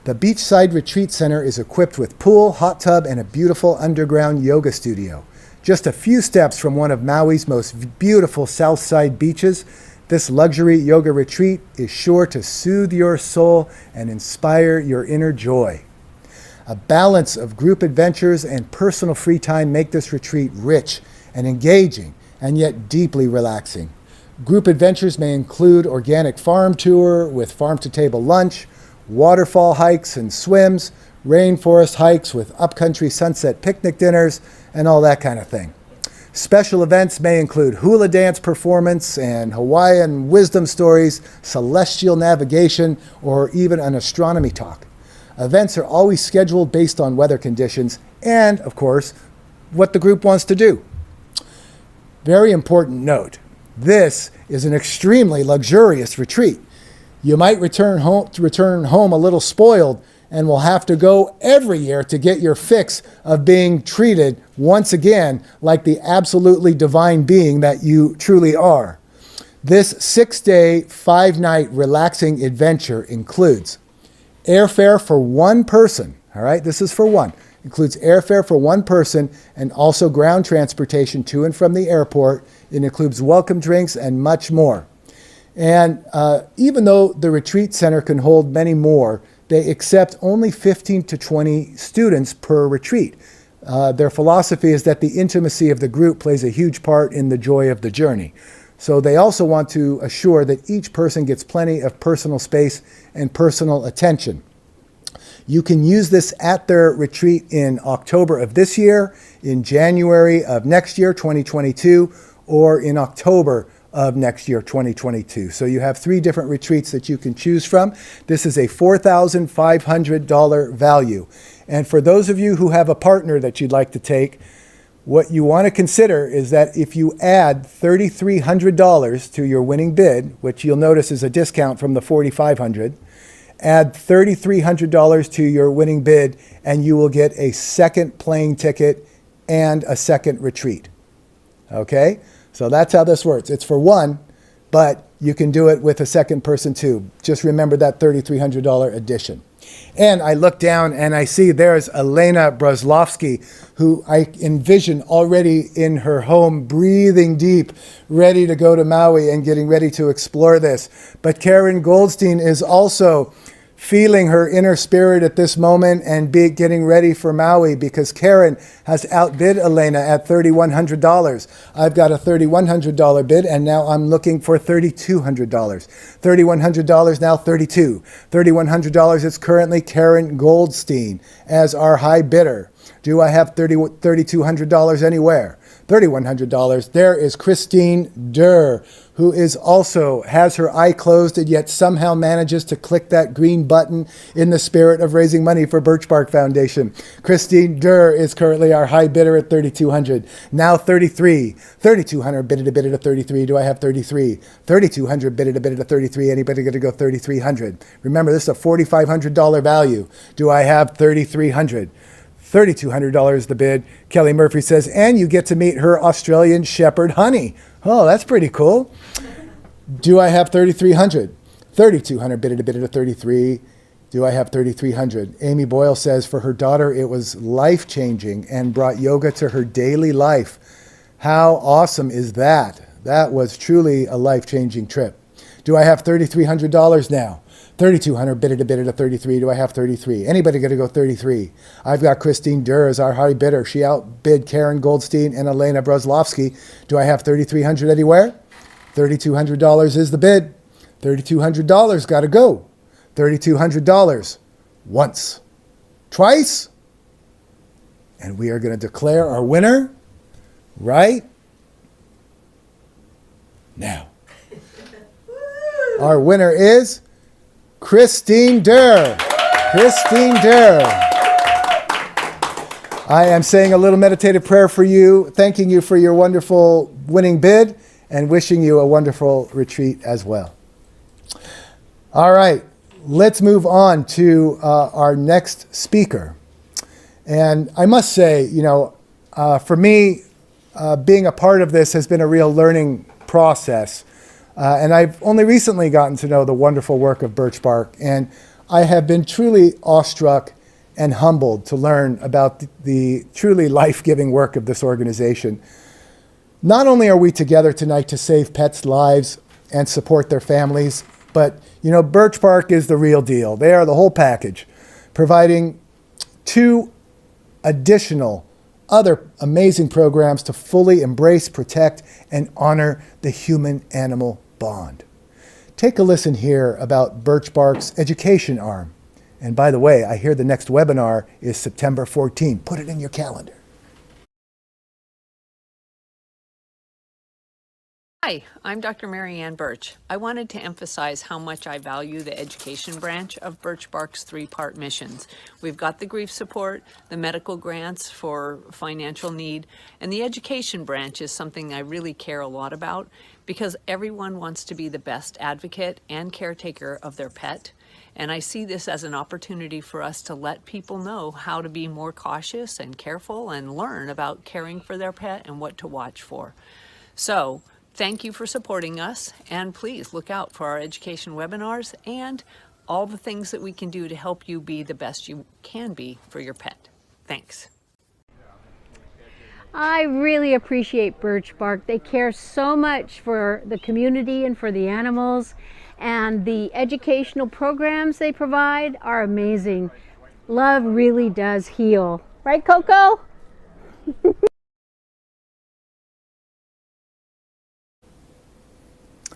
The Beachside Retreat Center is equipped with pool, hot tub, and a beautiful underground yoga studio. Just a few steps from one of Maui's most beautiful south side beaches, this luxury yoga retreat is sure to soothe your soul and inspire your inner joy. A balance of group adventures and personal free time make this retreat rich and engaging and yet deeply relaxing. Group adventures may include organic farm tour with farm-to-table lunch, waterfall hikes and swims, rainforest hikes with upcountry sunset picnic dinners, and all that kind of thing. Special events may include hula dance performance and Hawaiian wisdom stories, celestial navigation, or even an astronomy talk. Events are always scheduled based on weather conditions and, of course, what the group wants to do. Very important note, this is an extremely luxurious retreat. You might return home a little spoiled and will have to go every year to get your fix of being treated once again like the absolutely divine being that you truly are. This 6-day, 5-night relaxing adventure includes airfare for one person, all right, this is for one, includes airfare for one person and also ground transportation to and from the airport. It includes welcome drinks and much more. And even though the retreat center can hold many more, they accept only 15 to 20 students per retreat. Their philosophy is that the intimacy of the group plays a huge part in the joy of the journey. So they also want to assure that each person gets plenty of personal space and personal attention. You can use this at their retreat in October of this year, in January of next year, 2022, or in October of next year, 2022. So you have 3 different retreats that you can choose from. This is a $4,500 value. And for those of you who have a partner that you'd like to take, what you want to consider is that if you add $3,300 to your winning bid, which you'll notice is a discount from the $4,500, add $3,300 to your winning bid, and you will get a second plane ticket and a second retreat. Okay? So that's how this works. It's for one, but you can do it with a second person too. Just remember that $3,300 addition. And I look down and I see there's Elena Brzozowski, who I envision already in her home, breathing deep, ready to go to Maui and getting ready to explore this. But Karen Goldstein is also feeling her inner spirit at this moment and getting ready for Maui, because Karen has outbid Elena at $3,100. I've got a $3,100 bid, and now I'm looking for $3,200. $3,100 now, $3,200. $3,100 is currently Karen Goldstein as our high bidder. Do I have $3,200 anywhere? $3,100. There is Christine Durr, who is also has her eye closed and yet somehow manages to click that green button in the spirit of raising money for BirchBark Foundation. Christine Durr is currently our high bidder at $3,200. Now $3,300. $3,200 bidded a bid at $33. Do I have $33? $3,200 bidded a bid at $33. Anybody going to go $3,300? Remember, this is a $4,500 value. Do I have $3,300? $3,200 the bid. Kelly Murphy says, and you get to meet her Australian Shepherd honey. Oh, that's pretty cool. Do I have $3,300? $3,200 bidded a bid at $33. Do I have $3,300? Amy Boyle says for her daughter, it was life-changing and brought yoga to her daily life. How awesome is that? That was truly a life-changing trip. Do I have $3,300 now? $3,200 bidded a bid at $33. Do I have $33? Anybody going to go $33? I've got Christine Durr as our high bidder. She outbid Karen Goldstein and Elena Brzozowski. Do I have $3,300 anywhere? $3,200 is the bid. $3,200 got to go. $3,200 once, twice, and we are going to declare our winner right now. Our winner is Christine Durr. Christine Durr. I am saying a little meditative prayer for you, thanking you for your wonderful winning bid and wishing you a wonderful retreat as well. All right, let's move on to our next speaker. And I must say, for me, being a part of this has been a real learning process. And I've only recently gotten to know the wonderful work of BirchBark, and I have been truly awestruck and humbled to learn about the truly life-giving work of this organization. Not only are we together tonight to save pets' lives and support their families, but BirchBark is the real deal. They are the whole package, providing 2 additional other amazing programs to fully embrace, protect, and honor the human-animal bond. Take a listen here about BirchBark's education arm. And by the way, I hear the next webinar is September 14. Put it in your calendar. Hi, I'm Dr. Mary Ann Birch. I wanted to emphasize how much I value the education branch of BirchBark's 3-part missions. We've got the grief support, the medical grants for financial need, and the education branch is something I really care a lot about because everyone wants to be the best advocate and caretaker of their pet. And I see this as an opportunity for us to let people know how to be more cautious and careful and learn about caring for their pet and what to watch for. So, thank you for supporting us, and please look out for our education webinars and all the things that we can do to help you be the best you can be for your pet. Thanks. I really appreciate BirchBark. They care so much for the community and for the animals, and the educational programs they provide are amazing. Love really does heal. Right, Coco?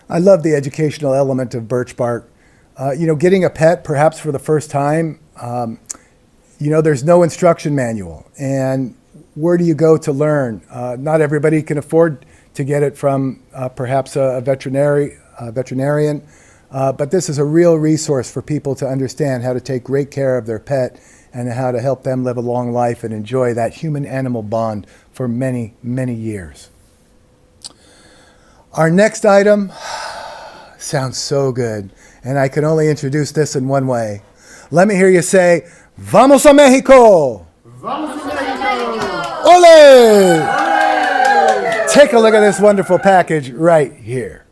I love the educational element of BirchBark. Getting a pet, perhaps for the first time, there's no instruction manual. And where do you go to learn? Not everybody can afford to get it from perhaps a veterinarian, but this is a real resource for people to understand how to take great care of their pet and how to help them live a long life and enjoy that human-animal bond for many, many years. Our next item sounds so good, and I can only introduce this in one way. Let me hear you say, "Vamos a Mexico!" Vamos a Mexico! Ole! Ole! Take a look at this wonderful package right here.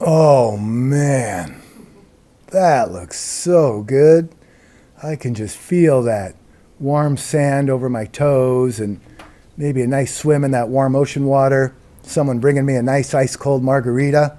Oh man, that looks so good. I can just feel that warm sand over my toes and maybe a nice swim in that warm ocean water. Someone bringing me a nice ice cold margarita.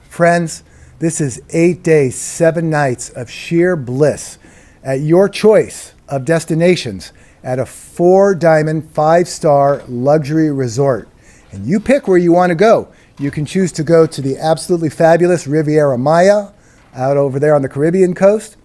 Friends, this is 8 days, 7 nights of sheer bliss at your choice of destinations at a 4-diamond, 5-star luxury resort. And you pick where you want to go. You can choose to go to the absolutely fabulous Riviera Maya out over there on the Caribbean coast.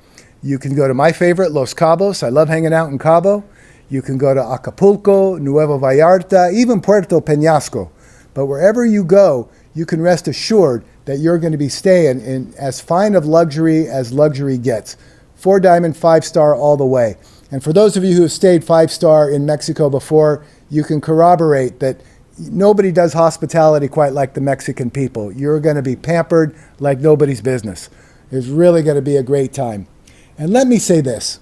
You can go to my favorite, Los Cabos. I love hanging out in Cabo. You can go to Acapulco, Nuevo Vallarta, even Puerto Peñasco. But wherever you go, you can rest assured that you're going to be staying in as fine of luxury as luxury gets. 4-diamond, 5-star all the way. And for those of you who have stayed 5-star in Mexico before, you can corroborate that nobody does hospitality quite like the Mexican people. You're going to be pampered like nobody's business. It's really going to be a great time. And let me say this,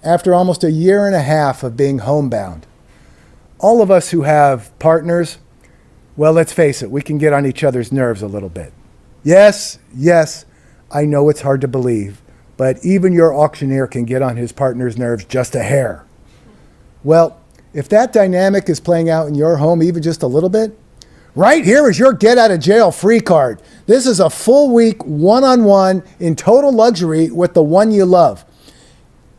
after almost 1.5 years of being homebound, all of us who have partners, well, let's face it, we can get on each other's nerves a little bit. Yes, I know it's hard to believe, but even your auctioneer can get on his partner's nerves just a hair. Well, if that dynamic is playing out in your home even just a little bit, right here is your get out of jail free card. This is a full week, one-on-one, in total luxury with the one you love.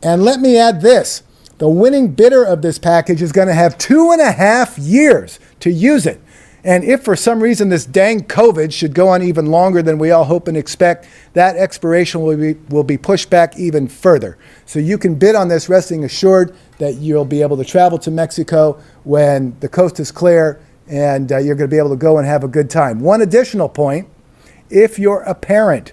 And let me add this, the winning bidder of this package is going to have 2.5 years to use it. And if for some reason this dang COVID should go on even longer than we all hope and expect, that expiration will be pushed back even further. So you can bid on this resting assured that you'll be able to travel to Mexico when the coast is clear and you're going to be able to go and have a good time. One additional point, if you're a parent,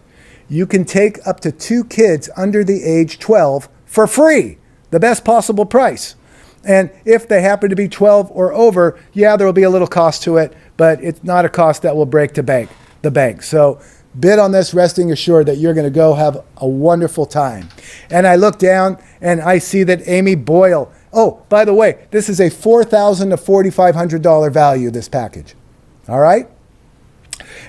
you can take up to 2 kids under the age 12 for free, the best possible price. And if they happen to be 12 or over, yeah, there will be a little cost to it, but it's not a cost that will break the bank. So bid on this, resting assured that you're going to go have a wonderful time. And I look down and I see that Amy Boyle, oh, by the way, this is a $4,000 to $4,500 value, this package. All right?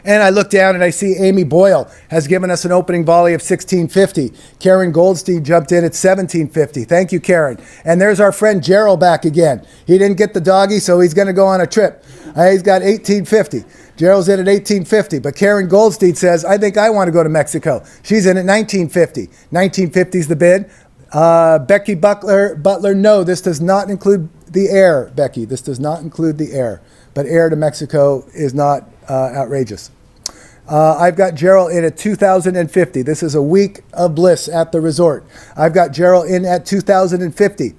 And I look down and I see Amy Boyle has given us an opening volley of 1650. Karen Goldstein jumped in at 1750. Thank you, Karen. And there's our friend Gerald back again. He didn't get the doggy, so he's going to go on a trip. He's got 1850. Gerald's in at 1850, but Karen Goldstein says, I think I want to go to Mexico. She's in at 1950. 1950 is the bid. Becky Butler, no, this does not include the air, Becky. This does not include the air. But air to Mexico is not outrageous. I've got Gerald in at 2050. This is a week of bliss at the resort. I've got Gerald in at 2050.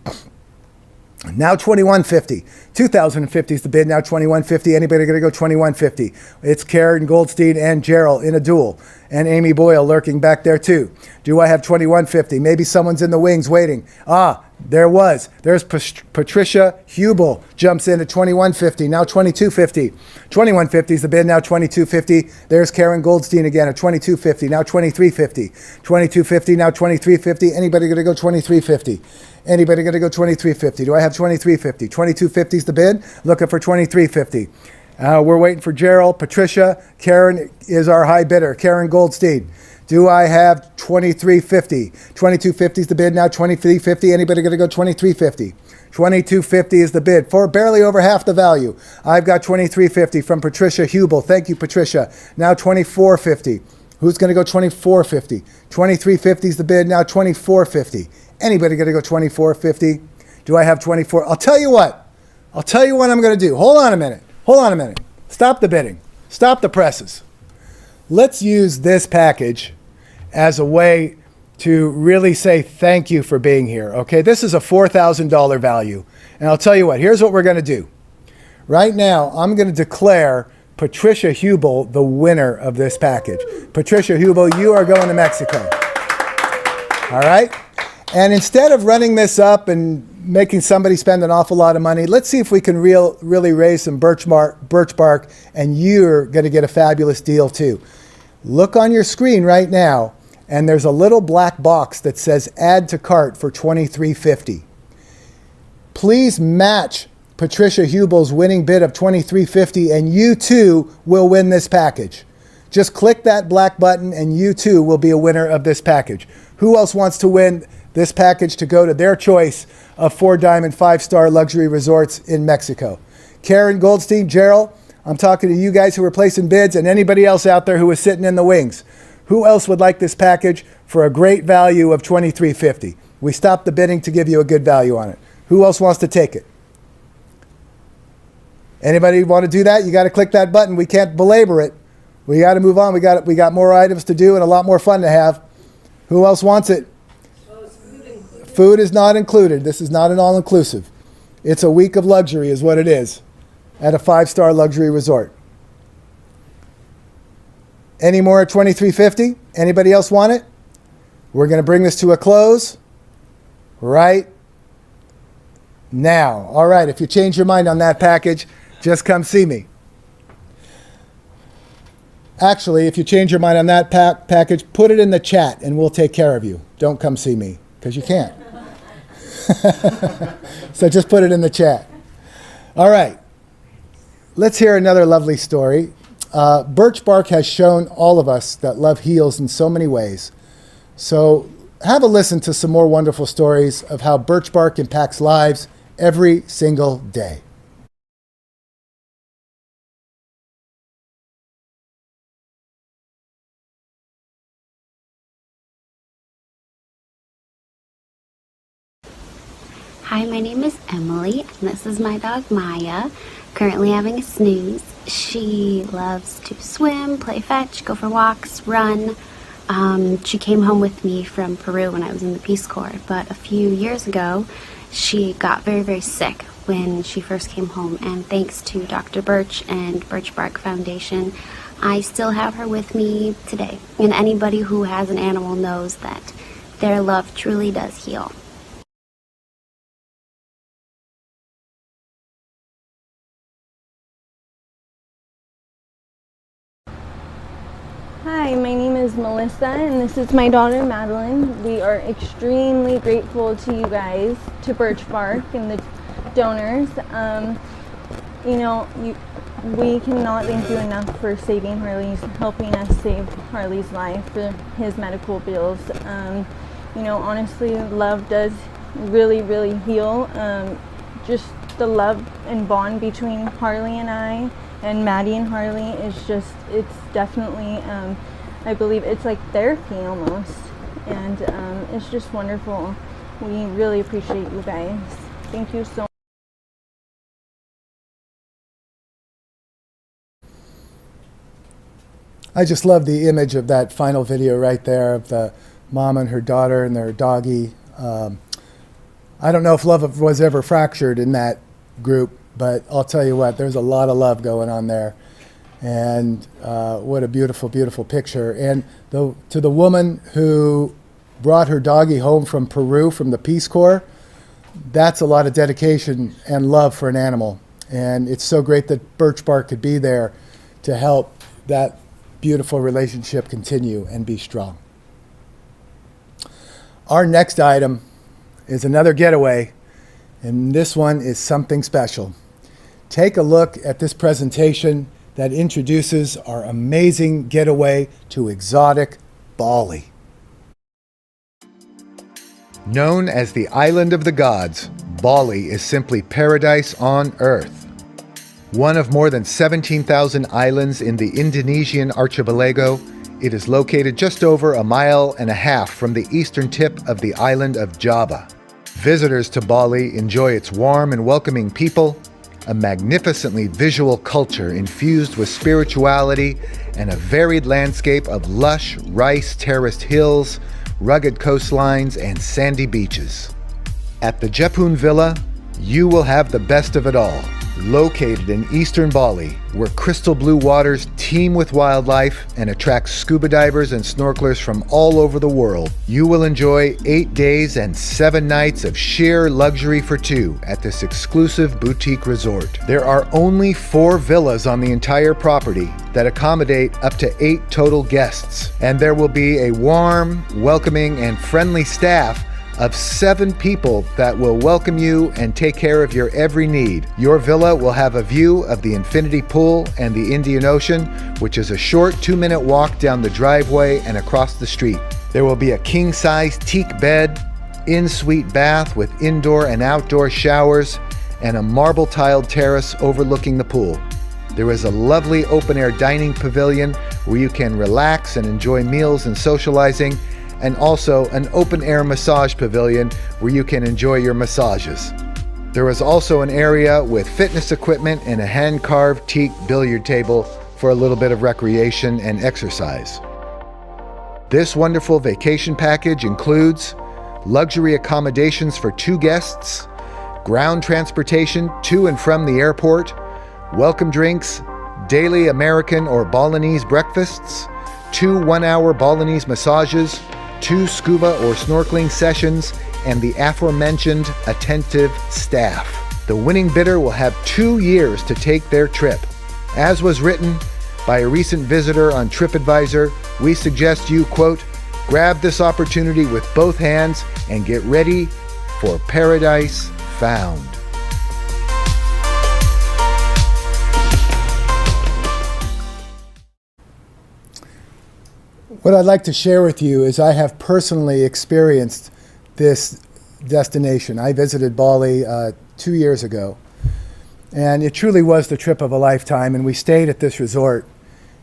Now 2150. 2050 is the bid. Now 2150. Anybody going to go 2150? It's Karen Goldstein and Gerald in a duel. And Amy Boyle lurking back there too. Do I have 2150? Maybe someone's in the wings waiting. There's Patricia Hubel jumps in at 2150. Now 2250. 2150 is the bid. Now 2250. There's Karen Goldstein again at 2250. Now 2350. 2250. Now 2350. Anybody going to go 2350? Anybody going to go 2350? Do I have 2350? 2250 is the bid. Looking for 2350. We're waiting for Gerald, Patricia. Karen is our high bidder. Karen Goldstein. Do I have 2350? 2250 is the bid. Now 2350. Anybody going to go 2350? 2250 is the bid for barely over half the value. I've got 2350 from Patricia Hubel. Thank you, Patricia. Now 2450. Who's going to go 2450? 2350 is the bid. Now 2450. Anybody going to go 2450? Do I have 24? I'll tell you what I'm going to do. Hold on a minute. Stop the bidding. Stop the presses. Let's use this package as a way to really say thank you for being here. Okay, this is a $4,000 value. And I'll tell you what, here's what we're going to do. Right now, I'm going to declare Patricia Hubel the winner of this package. Patricia Hubel, you are going to Mexico. All right? And instead of running this up and making somebody spend an awful lot of money, let's see if we can really raise some birch bark, and you're going to get a fabulous deal too. Look on your screen right now, and there's a little black box that says add to cart for $23.50. Please match Patricia Hubel's winning bid of $23.50, and you too will win this package. Just click that black button and you too will be a winner of this package. Who else wants to win this package to go to their choice of 4-diamond, 5-star luxury resorts in Mexico? Karen Goldstein, Gerald, I'm talking to you guys who are placing bids and anybody else out there who is sitting in the wings. Who else would like this package for a great value of $23.50? We stopped the bidding to give you a good value on it. Who else wants to take it? Anybody want to do that? You got to click that button. We can't belabor it. We got to move on. We got more items to do and a lot more fun to have. Who else wants it? Food is not included. This is not an all-inclusive. It's a week of luxury is what it is at a 5-star luxury resort. Any more at $23.50? Anybody else want it? We're going to bring this to a close right now. All right, if you change your mind on that package, just come see me. Actually, if you change your mind on that package, put it in the chat and we'll take care of you. Don't come see me because you can't. So just put it in the chat. All right. Let's hear another lovely story. BirchBark has shown all of us that love heals in so many ways. So have a listen to some more wonderful stories of how BirchBark impacts lives every single day. Hi, my name is Emily, and this is my dog Maya, currently having a snooze. She loves to swim, play fetch, go for walks, run. She came home with me from Peru when I was in the Peace Corps, but a few years ago, she got very, very sick when she first came home, and thanks to Dr. Birch and BirchBark Foundation, I still have her with me today. And anybody who has an animal knows that their love truly does heal. Hi, my name is Melissa and this is my daughter Madeline. We are extremely grateful to you guys, to BirchBark and the donors. we cannot thank you enough for saving Harley's, helping us save Harley's life for his medical bills. You know, honestly, love does really, really heal. Just the love and bond between Harley and I, and Maddie and Harley is just, it's definitely, I believe it's like therapy almost. And it's just wonderful. We really appreciate you guys. Thank you so much. I just love the image of that final video right there of the mom and her daughter and their doggy. I don't know if love was ever fractured in that group, but I'll tell you what, there's a lot of love going on there. And what a beautiful, beautiful picture. And to the woman who brought her doggy home from Peru from the Peace Corps, that's a lot of dedication and love for an animal. And it's so great that BirchBark could be there to help that beautiful relationship continue and be strong. Our next item is another getaway, and this one is something special. Take a look at this presentation that introduces our amazing getaway to exotic Bali. Known as the Island of the Gods, Bali is simply paradise on earth. One of more than 17,000 islands in the Indonesian archipelago, it is located just over 1.5 miles from the eastern tip of the island of Java. Visitors to Bali enjoy its warm and welcoming people, a magnificently visual culture infused with spirituality, and a varied landscape of lush, rice-terraced hills, rugged coastlines, and sandy beaches. At the Jepun Villa, you will have the best of it all. Located in eastern Bali, where crystal blue waters teem with wildlife and attract scuba divers and snorkelers from all over the world, you will enjoy 8 days and 7 nights of sheer luxury for two at this exclusive boutique resort. There are only 4 villas on the entire property that accommodate up to 8 total guests, and there will be a warm, welcoming, and friendly staff of 7 people that will welcome you and take care of your every need. Your villa will have a view of the infinity pool and the Indian Ocean, which is a short 2-minute walk down the driveway and across the street. There will be a king-size teak bed, in-suite bath with indoor and outdoor showers, and a marble-tiled terrace overlooking the pool. There is a lovely open-air dining pavilion where you can relax and enjoy meals and socializing, and also an open-air massage pavilion where you can enjoy your massages. There is also an area with fitness equipment and a hand-carved teak billiard table for a little bit of recreation and exercise. This wonderful vacation package includes luxury accommodations for 2 guests, ground transportation to and from the airport, welcome drinks, daily American or Balinese breakfasts, 2 one-hour Balinese massages, 2 scuba or snorkeling sessions, and the aforementioned attentive staff. The winning bidder will have 2 years to take their trip. As was written by a recent visitor on TripAdvisor, we suggest you, quote, grab this opportunity with both hands and get ready for paradise found. What I'd like to share with you is I have personally experienced this destination. I visited Bali 2 years ago, and it truly was the trip of a lifetime, and we stayed at this resort.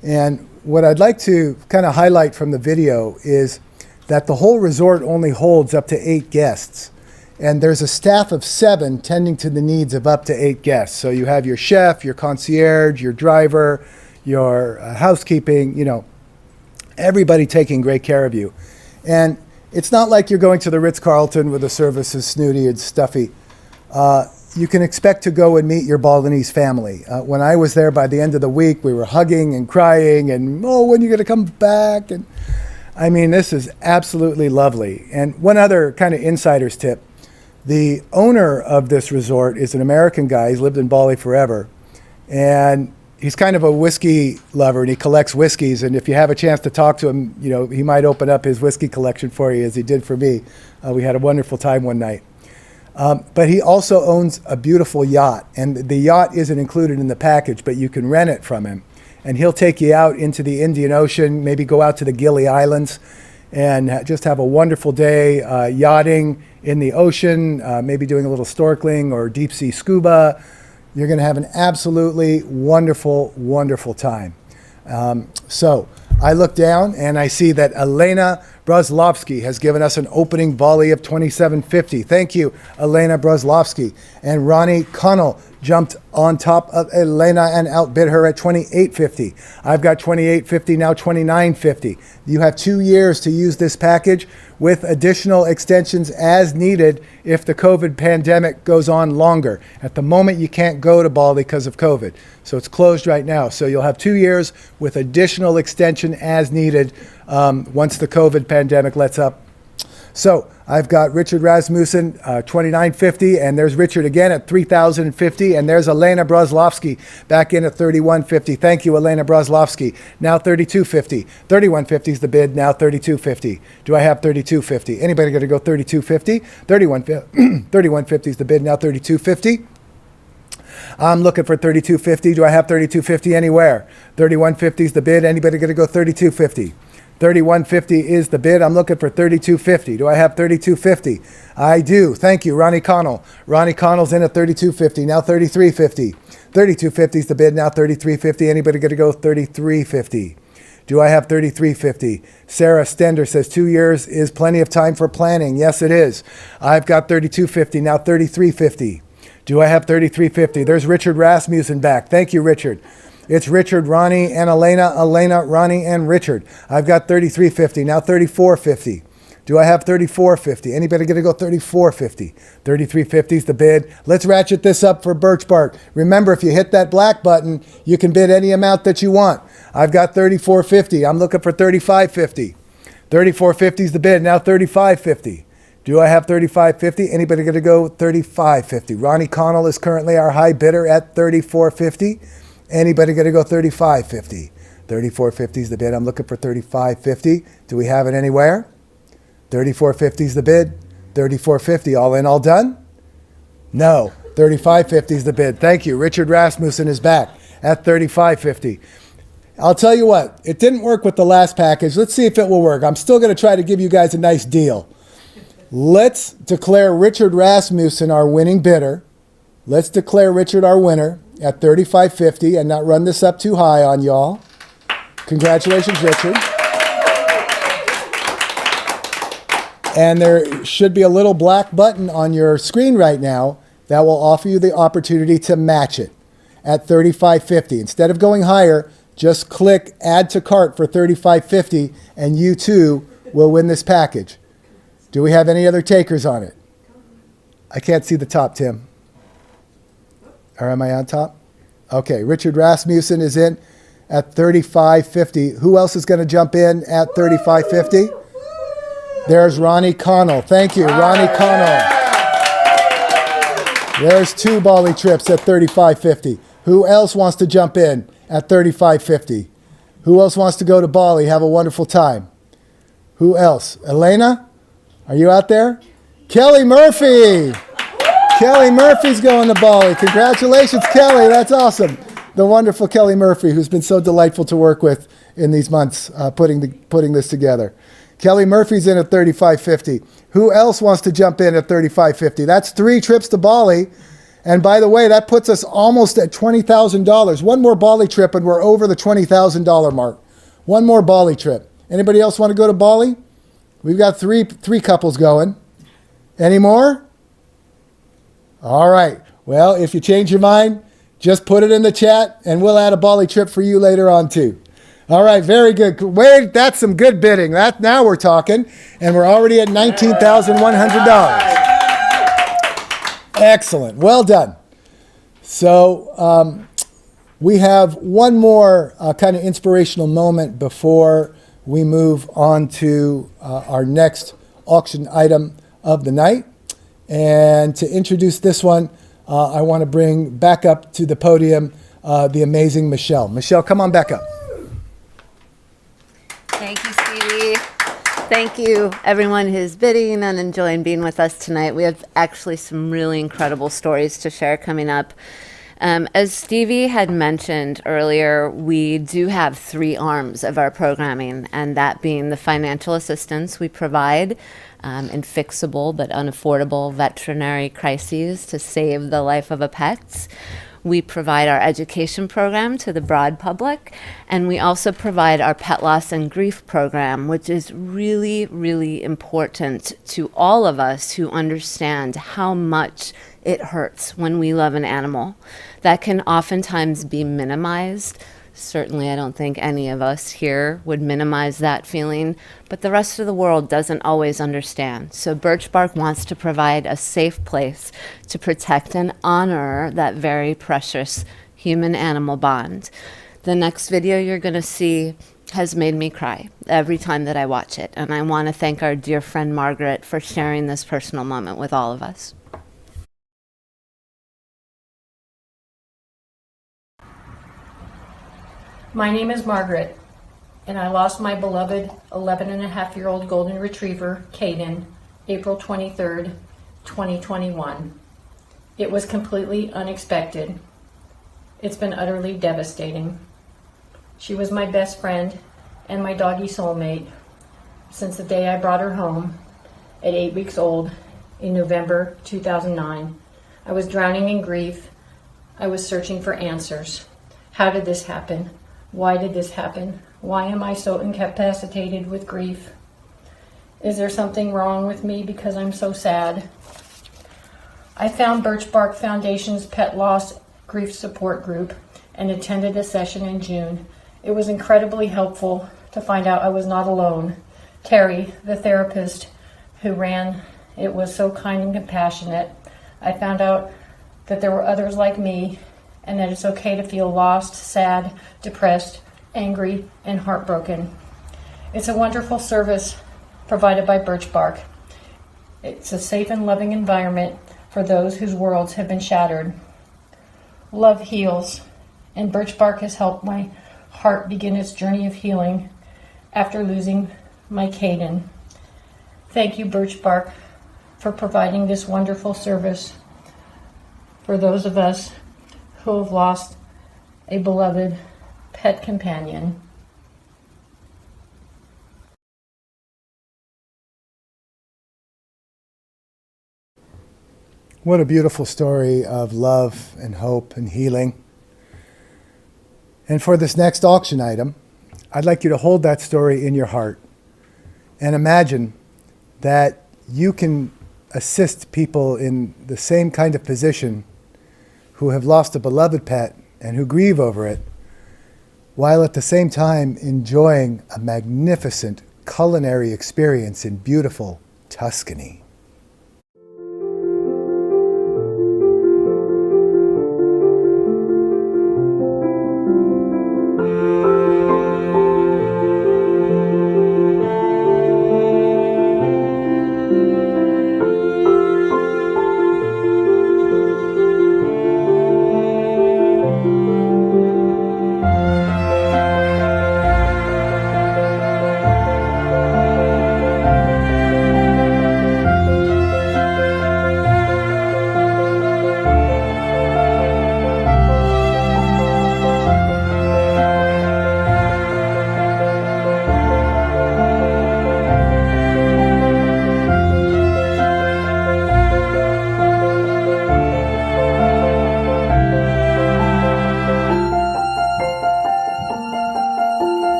And what I'd like to kind of highlight from the video is that the whole resort only holds up to 8 guests, and there's a staff of 7 tending to the needs of up to 8 guests. So you have your chef, your concierge, your driver, your housekeeping, you know, everybody taking great care of you. And it's not like you're going to the Ritz-Carlton where the service is snooty and stuffy. You can expect to go and meet your Balinese family. When I was there, by the end of the week, we were hugging and crying and, oh, when are you going to come back? And I mean, this is absolutely lovely. And one other kind of insider's tip. The owner of this resort is an American guy. He's lived in Bali forever. And he's kind of a whiskey lover, and he collects whiskeys. And if you have a chance to talk to him, you know, he might open up his whiskey collection for you, as he did for me. We had a wonderful time one night. But he also owns a beautiful yacht, and the yacht isn't included in the package, but you can rent it from him. And he'll take you out into the Indian Ocean, maybe go out to the Gili Islands, and just have a wonderful day yachting in the ocean, maybe doing a little snorkeling or deep sea scuba. You're going to have an absolutely wonderful, wonderful time. So I look down and I see that Elena Brozlovsky has given us an opening volley of 27.50. Thank you, Elena Brozlovsky. And Ronnie Connell jumped on top of Elena and outbid her at 28.50. I've got 28.50, now 29.50. You have 2 years to use this package with additional extensions as needed if the COVID pandemic goes on longer. At the moment, you can't go to Bali because of COVID. So it's closed right now. So you'll have 2 years with additional extension as needed once the COVID pandemic lets up. So I've got Richard Rasmussen, 29.50, and there's Richard again at 3,050, and there's Elena Brozlovsky back in at 31.50. Thank you, Elena Brozlovsky. Now 32.50. 31.50 is the bid, now 32.50. Do I have 32.50? Anybody going to go 32.50? 31.50 is the bid, now 32.50. I'm looking for 32.50. Do I have 32.50 anywhere? 31.50 is the bid. Anybody going to go 32.50? 31.50 is the bid. I'm looking for 32.50. Do I have 32.50? I do. Thank you, Ronnie Connell. Ronnie Connell's in at 32.50. Now 33.50. 32.50 is the bid. Now 33.50. Anybody going to go 33.50? Do I have 33.50? Sarah Stender says 2 years is plenty of time for planning. Yes, it is. I've got 32.50. Now 33.50. Do I have 33.50? There's Richard Rasmussen back. Thank you, Richard. It's Richard, Ronnie, and Elena, Ronnie, and Richard. I've got 33.50, now 34.50. Do I have 34.50? Anybody going to go 34.50? 33.50 is the bid. Let's ratchet this up for BirchBark. Remember, if you hit that black button, you can bid any amount that you want. I've got 34.50. I'm looking for 35.50. 34.50 is the bid, now 35.50. Do I have 35.50? Anybody going to go 35.50? Ronnie Connell is currently our high bidder at 34.50. Anybody going to go 35.50? 34.50 is the bid. I'm looking for 35.50. Do we have it anywhere? 34.50 is the bid. 34.50. All in, all done? No. 35.50 is the bid. Thank you. Richard Rasmussen is back at 35.50. I'll tell you what. It didn't work with the last package. Let's see if it will work. I'm still going to try to give you guys a nice deal. Let's declare Richard Rasmussen our winning bidder. Let's declare Richard our winner at 35.50 and not run this up too high on y'all. Congratulations, Richard. And there should be a little black button on your screen right now that will offer you the opportunity to match it at 35.50. Instead of going higher, just click add to cart for 35.50 and you too will win this package. Do we have any other takers on it? I can't see the top, Tim. Or am I on top? Okay, Richard Rasmussen is in at 35.50. Who else is going to jump in at 35.50? There's Ronnie Connell. Thank you, Ronnie Connell. There's 2 Bali trips at 35.50. Who else wants to jump in at 35.50? Who else wants to go to Bali? Have a wonderful time. Who else? Elena? Are you out there? Kelly Murphy! Kelly Murphy's going to Bali. Congratulations, Kelly. That's awesome. The wonderful Kelly Murphy, who's been so delightful to work with in these months, putting this together. Kelly Murphy's in at 35.50. Who else wants to jump in at 35.50? That's 3 trips to Bali. And by the way, that puts us almost at $20,000. One more Bali trip and we're over the $20,000 mark. One more Bali trip. Anybody else want to go to Bali? We've got three couples going. Any more? All right. Well, if you change your mind, just put it in the chat and we'll add a Bali trip for you later on too. All right, very good. Wait, that's some good bidding. Now we're talking, and we're already at $19,100. Excellent. Well done. So we have one more kind of inspirational moment before we move on to our next auction item of the night. And to introduce this one, I want to bring back up to the podium the amazing Michelle. Michelle, come on back up. Thank you, sweetie. thank you, everyone who's bidding and enjoying being with us tonight. We have actually some really incredible stories to share coming up. As Stevie had mentioned earlier, we do have 3 arms of our programming, and that being the financial assistance we provide in fixable but unaffordable veterinary crises to save the life of a pet. We provide our education program to the broad public, and we also provide our pet loss and grief program, which is really, really important to all of us who understand how much it hurts when we love an animal. That can oftentimes be minimized. Certainly, I don't think any of us here would minimize that feeling, but the rest of the world doesn't always understand. So BirchBark wants to provide a safe place to protect and honor that very precious human-animal bond. The next video you're going to see has made me cry every time that I watch it, and I want to thank our dear friend Margaret for sharing this personal moment with all of us. My name is Margaret, and I lost my beloved 11-and-a-half-year-old golden retriever, Caden, April 23rd, 2021. It was completely unexpected. It's been utterly devastating. She was my best friend and my doggy soulmate since the day I brought her home at 8 weeks old in November 2009. I was drowning in grief. I was searching for answers. How did this happen? Why did this happen? Why am I so incapacitated with grief? Is there something wrong with me because I'm so sad? I found BirchBark Foundation's Pet Loss Grief Support Group and attended a session in June. It was incredibly helpful to find out I was not alone. Terry, the therapist who ran it, was so kind and compassionate. I found out that there were others like me, and that it's okay to feel lost, sad, depressed, angry, and heartbroken. It's a wonderful service provided by BirchBark. It's a safe and loving environment for those whose worlds have been shattered. Love heals, and BirchBark has helped my heart begin its journey of healing after losing my Caden. Thank you, BirchBark, for providing this wonderful service for those of us who have lost a beloved pet companion. What a beautiful story of love and hope and healing. And for this next auction item, I'd like you to hold that story in your heart and imagine that you can assist people in the same kind of position who have lost a beloved pet and who grieve over it, while at the same time enjoying a magnificent culinary experience in beautiful Tuscany.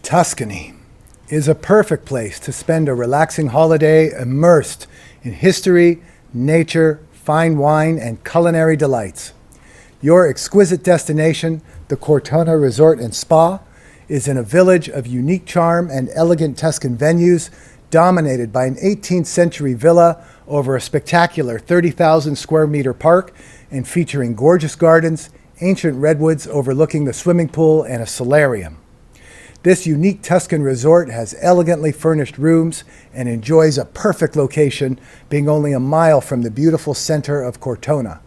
Tuscany is a perfect place to spend a relaxing holiday immersed in history, nature, fine wine, and culinary delights. Your exquisite destination, the Cortona Resort and Spa, is in a village of unique charm and elegant Tuscan venues, dominated by an 18th century villa over a spectacular 30,000 square meter park and featuring gorgeous gardens, ancient redwoods overlooking the swimming pool, and a solarium. This unique Tuscan resort has elegantly furnished rooms and enjoys a perfect location, being only a mile from the beautiful center of Cortona.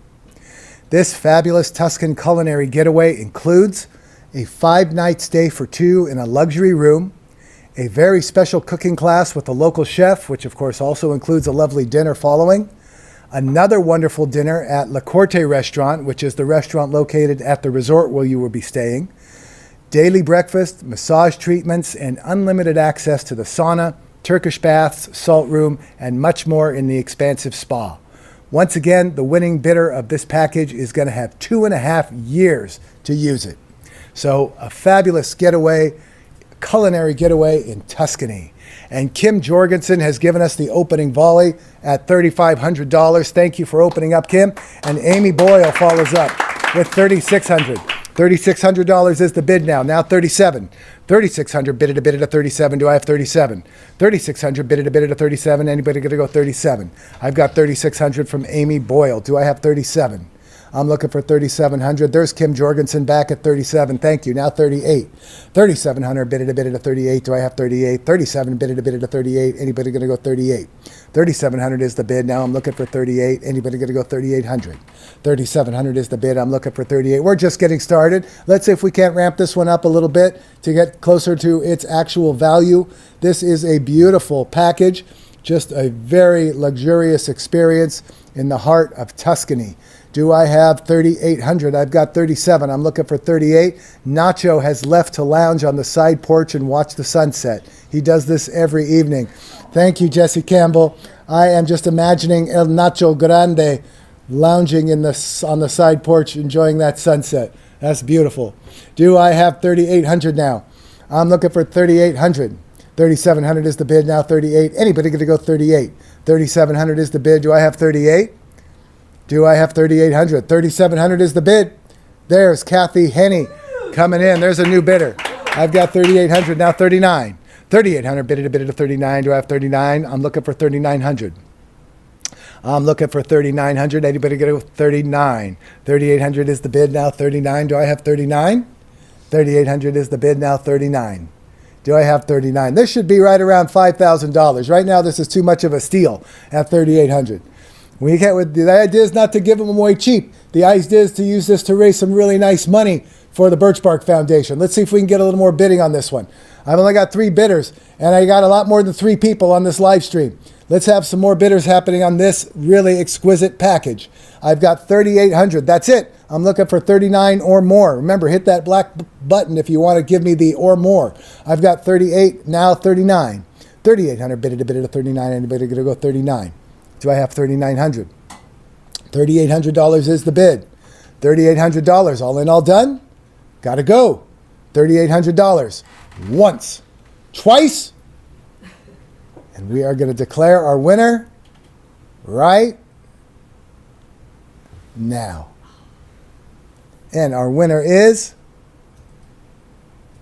This fabulous Tuscan culinary getaway includes a 5-night stay for 2 in a luxury room, a very special cooking class with a local chef, which of course also includes a lovely dinner following, another wonderful dinner at La Corte Restaurant, which is the restaurant located at the resort where you will be staying, daily breakfast, massage treatments, and unlimited access to the sauna, Turkish baths, salt room, and much more in the expansive spa. Once again, the winning bidder of this package is going to have 2.5 years to use it. So a fabulous getaway, culinary getaway in Tuscany. And Kim Jorgensen has given us the opening volley at $3,500. Thank you for opening up, Kim. And Amy Boyle follows up with $3,600. $3,600 is the bid now. Now 37. 3,600 bid at a 37. Do I have 37? 3,600 bid at a 37. Anybody going to go 37? I've got 3,600 from Amy Boyle. Do I have 37? I'm looking for 3,700. There's Kim Jorgensen back at 37. Thank you. Now 38. 3,700 bid at a 38. Do I have 38? 37 bid at a 38. Anybody going to go 38? 3,700 is the bid. Now I'm looking for 38. Anybody going to go 3,800? 3,700 is the bid. I'm looking for 38. We're just getting started. Let's see if we can't ramp this one up a little bit to get closer to its actual value. This is a beautiful package. Just a very luxurious experience in the heart of Tuscany. Do I have 3,800? I've got 37. I'm looking for 38. Nacho has left to lounge on the side porch and watch the sunset. He does this every evening. Thank you, Jesse Campbell. I am just imagining El Nacho Grande lounging on the side porch, enjoying that sunset. That's beautiful. Do I have 3,800 now? I'm looking for 3,800. 3,700 is the bid, now 38. Anybody going to go 38? 3,700 is the bid. Do I have 38? Do I have 3,800? 3,700 is the bid. There's Kathy Henney coming in. There's a new bidder. I've got 3,800, now 39. 3,800 bid at a 39. Do I have 39? I'm looking for 3,900. I'm looking for 3,900. Anybody going to go 39? 3,800 is the bid, now 39. Do I have 39? 3,800 is the bid, now 39. Do I have 39? This should be right around $5,000. Right now, this is too much of a steal at 3,800. The idea is not to give them away cheap. The idea is to use this to raise some really nice money for the BirchBark Foundation. Let's see if we can get a little more bidding on this one. I've only got 3 bidders, and I got a lot more than 3 people on this live stream. Let's have some more bidders happening on this really exquisite package. I've got 3,800. That's it. I'm looking for 39 or more. Remember, hit that black button if you want to give me the or more. I've got 38, now 39. 3,800 bid at a 39. Anybody going to go 39? Do I have 3,900? $3,800 is the bid. $3,800. All in, all done? Got to go. $3,800. Once. Twice. And we are going to declare our winner right now. And our winner is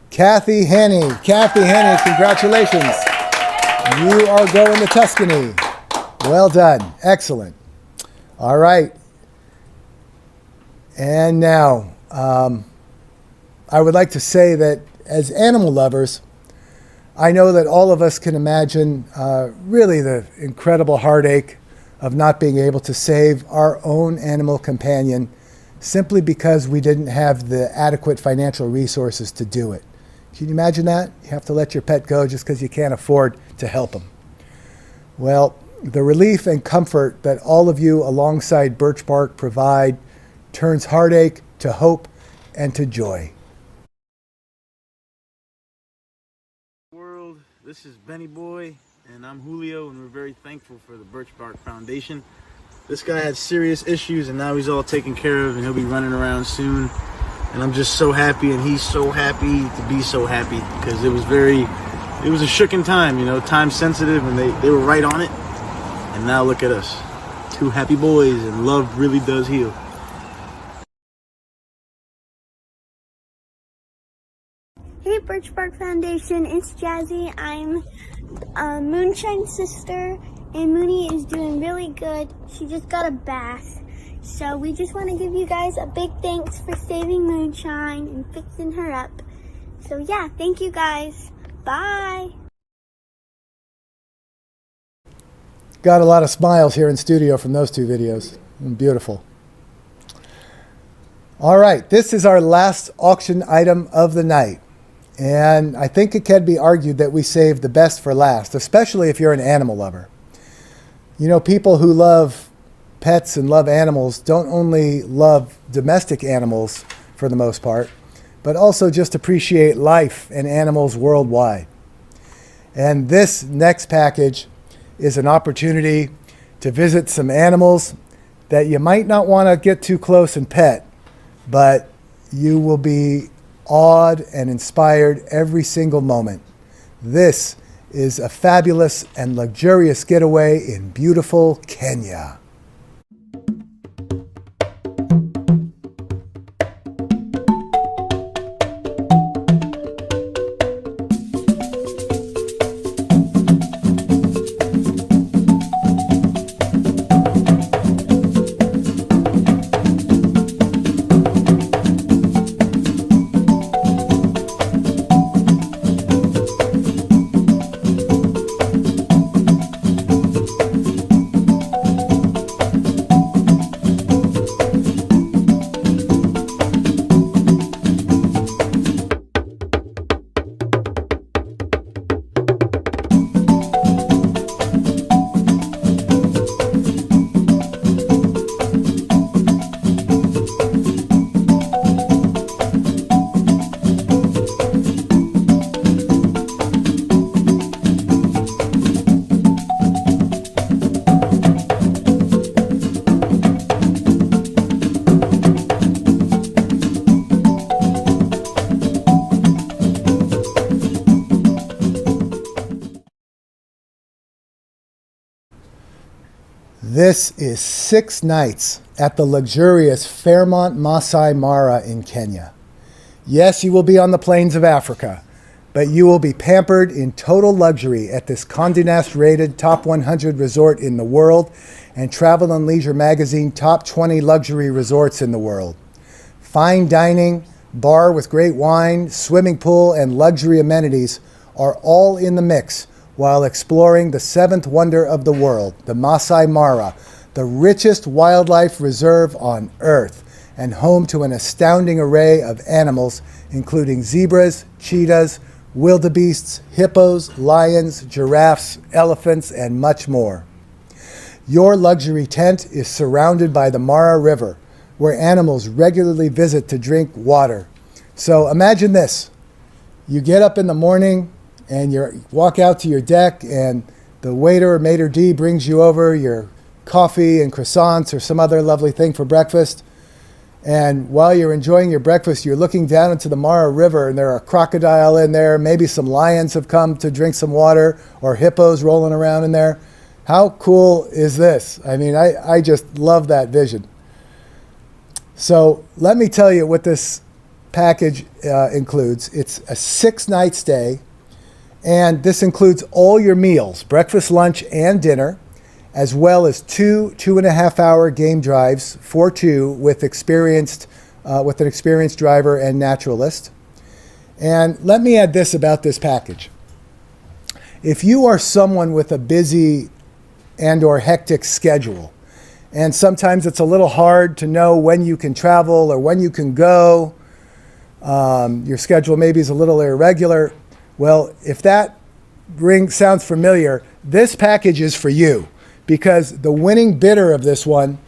Kathy Henney. Kathy Henney, congratulations. You are going to Tuscany. Well done. Excellent. All right. And now, I would like to say that as animal lovers, I know that all of us can imagine really the incredible heartache of not being able to save our own animal companion simply because we didn't have the adequate financial resources to do it. Can you imagine that? You have to let your pet go just because you can't afford to help them. Well, the relief and comfort that all of you alongside BirchBark provide turns heartache to hope and to joy. World, this is Benny Boy, and I'm Julio, and we're very thankful for the BirchBark Foundation. This guy had serious issues, and now he's all taken care of, and he'll be running around soon. And I'm just so happy, and he's so happy to be so happy, because it was a shooken time, time sensitive, and they were right on it. And now look at us, 2 happy boys, and love really does heal. Hey BirchBark Foundation, it's Jazzy. I'm Moonshine's sister, and Mooney is doing really good. She just got a bath. So we just want to give you guys a big thanks for saving Moonshine and fixing her up. So yeah, thank you guys. Bye. Got a lot of smiles here in studio from those 2 videos. Beautiful. All right, this is our last auction item of the night. And I think it can be argued that we saved the best for last, especially if you're an animal lover. People who love pets and love animals don't only love domestic animals for the most part, but also just appreciate life and animals worldwide. And this next package is an opportunity to visit some animals that you might not want to get too close and pet, but you will be awed and inspired every single moment. This is a fabulous and luxurious getaway in beautiful Kenya. This is 6 nights at the luxurious Fairmont Masai Mara in Kenya. Yes, you will be on the plains of Africa, but you will be pampered in total luxury at this Condé Nast rated top 100 resort in the world and Travel and Leisure magazine top 20 luxury resorts in the world. Fine dining, bar with great wine, swimming pool, and luxury amenities are all in the mix while exploring the 7th wonder of the world, the Masai Mara, the richest wildlife reserve on Earth, and home to an astounding array of animals, including zebras, cheetahs, wildebeests, hippos, lions, giraffes, elephants, and much more. Your luxury tent is surrounded by the Mara River, where animals regularly visit to drink water. So imagine this. You get up in the morning and you walk out to your deck, and the waiter or maitre d' brings you over your coffee and croissants or some other lovely thing for breakfast. And while you're enjoying your breakfast, you're looking down into the Mara River, and there are a crocodile in there. Maybe some lions have come to drink some water, or hippos rolling around in there. How cool is this? I mean, I just love that vision. So let me tell you what this package includes. It's a 6-night stay, and this includes all your meals, breakfast, lunch, and dinner, as well as 2 2.5-hour game drives for 2 with an experienced driver and naturalist. And let me add this about this package. If you are someone with a busy and or hectic schedule, and sometimes it's a little hard to know when you can travel or when you can go, your schedule maybe is a little irregular, well, if that sounds familiar, this package is for you, because the winning bidder of this one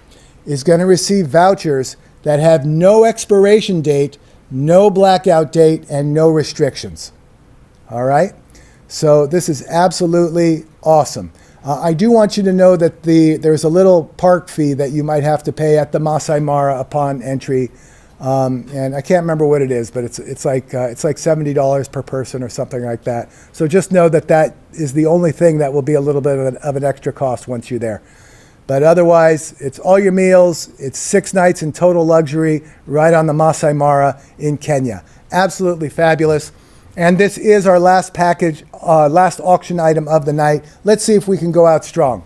is going to receive vouchers that have no expiration date, no blackout date, and no restrictions. All right? So this is absolutely awesome. I do want you to know that there's a little park fee that you might have to pay at the Masai Mara upon entry. And I can't remember what it is, but it's like $70 per person or something like that. So just know that that is the only thing that will be a little bit of an extra cost once you're there. But otherwise, it's all your meals. It's 6 nights in total luxury right on the Masai Mara in Kenya. Absolutely fabulous. And this is our last package, last auction item of the night. Let's see if we can go out strong.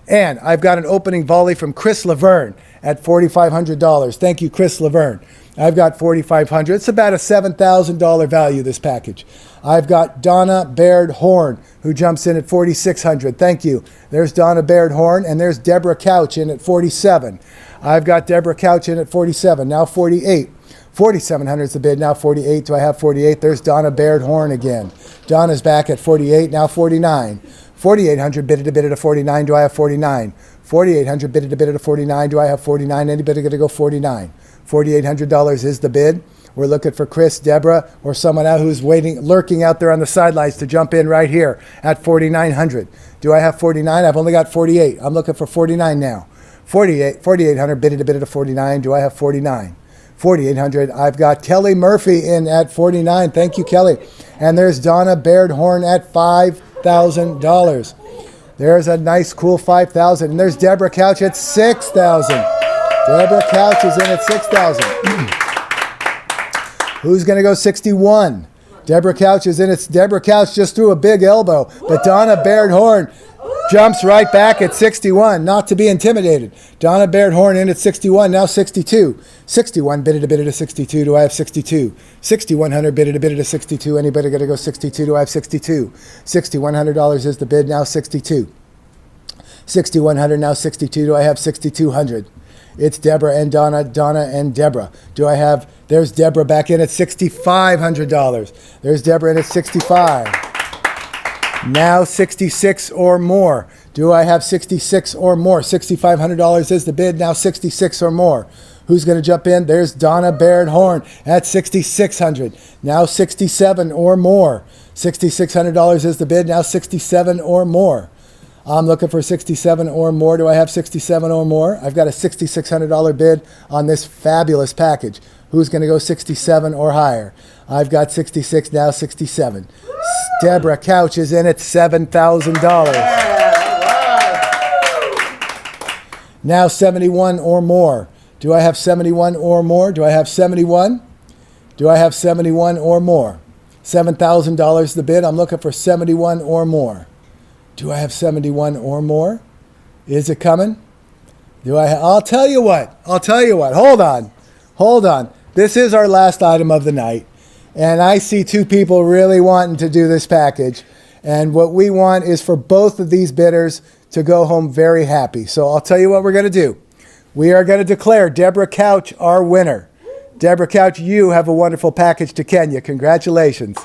And I've got an opening volley from Chris Laverne at $4,500. Thank you, Chris Laverne. I've got $4,500. It's about a $7,000 value, this package. I've got Donna Baird Horn, who jumps in at $4,600. Thank you. There's Donna Baird Horn, and there's Deborah Couch in at $47. I've got Deborah Couch in at $47, now $48. $4,700 is the bid, now $48. Do I have $48? There's Donna Baird Horn again. Donna's back at $48, now $49. $4,800 bid at $49. Do I have $49? $4,800 bid at $49. Do I have $49? Anybody going to go $49? $4,800 is the bid. We're looking for Chris, Deborah, or someone out who's waiting, lurking out there on the sidelines to jump in right here at $4,900. Do I have $49? I've only got $48. I'm looking for $49 now. $4,800 bid at $49. Do I have $49? $4,800. I've got Kelly Murphy in at $49. Thank you, Kelly. And there's Donna Baird Horn at $5,000. There's a nice, cool $5,000. And there's Deborah Couch at $6,000. Deborah Couch is in at $6,000. Who's going to go 61? Deborah Couch is in. It's Deborah Couch just threw a big elbow, but Donna Baird Horn jumps right back at 61, not to be intimidated. Donna Baird Horn in at 61, now 62. 61 bid at 62. Do I have 62? $6,100 bid at 62. Anybody going to go 62? Do I have 62? $6,100 is the bid, now 62. $6,100, now 62. Do I have $6,200? It's Deborah and Donna, Donna and Deborah. Do I have, there's Deborah back in at $6,500. There's Deborah in at 65. Now 66 or more. Do I have 66 or more? $6,500 is the bid, now 66 or more. Who's going to jump in? There's Donna Baird Horn at $6,600. Now 67 or more. $6,600 is the bid, now 67 or more. I'm looking for 67 or more. Do I have 67 or more? I've got a $6,600 bid on this fabulous package. Who's going to go 67 or higher? I've got 66, now 67. Deborah Couch is in at $7,000. Now 71 or more. Do I have 71 or more? Do I have 71? Do I have 71 or more? $7,000 the bid. I'm looking for 71 or more. Do I have 71 or more? Is it coming? I'll tell you what. Hold on. This is our last item of the night. And I see two people really wanting to do this package. And what we want is for both of these bidders to go home very happy. So I'll tell you what we're going to do. We are going to declare Deborah Couch our winner. Deborah Couch, you have a wonderful package to Kenya. Congratulations.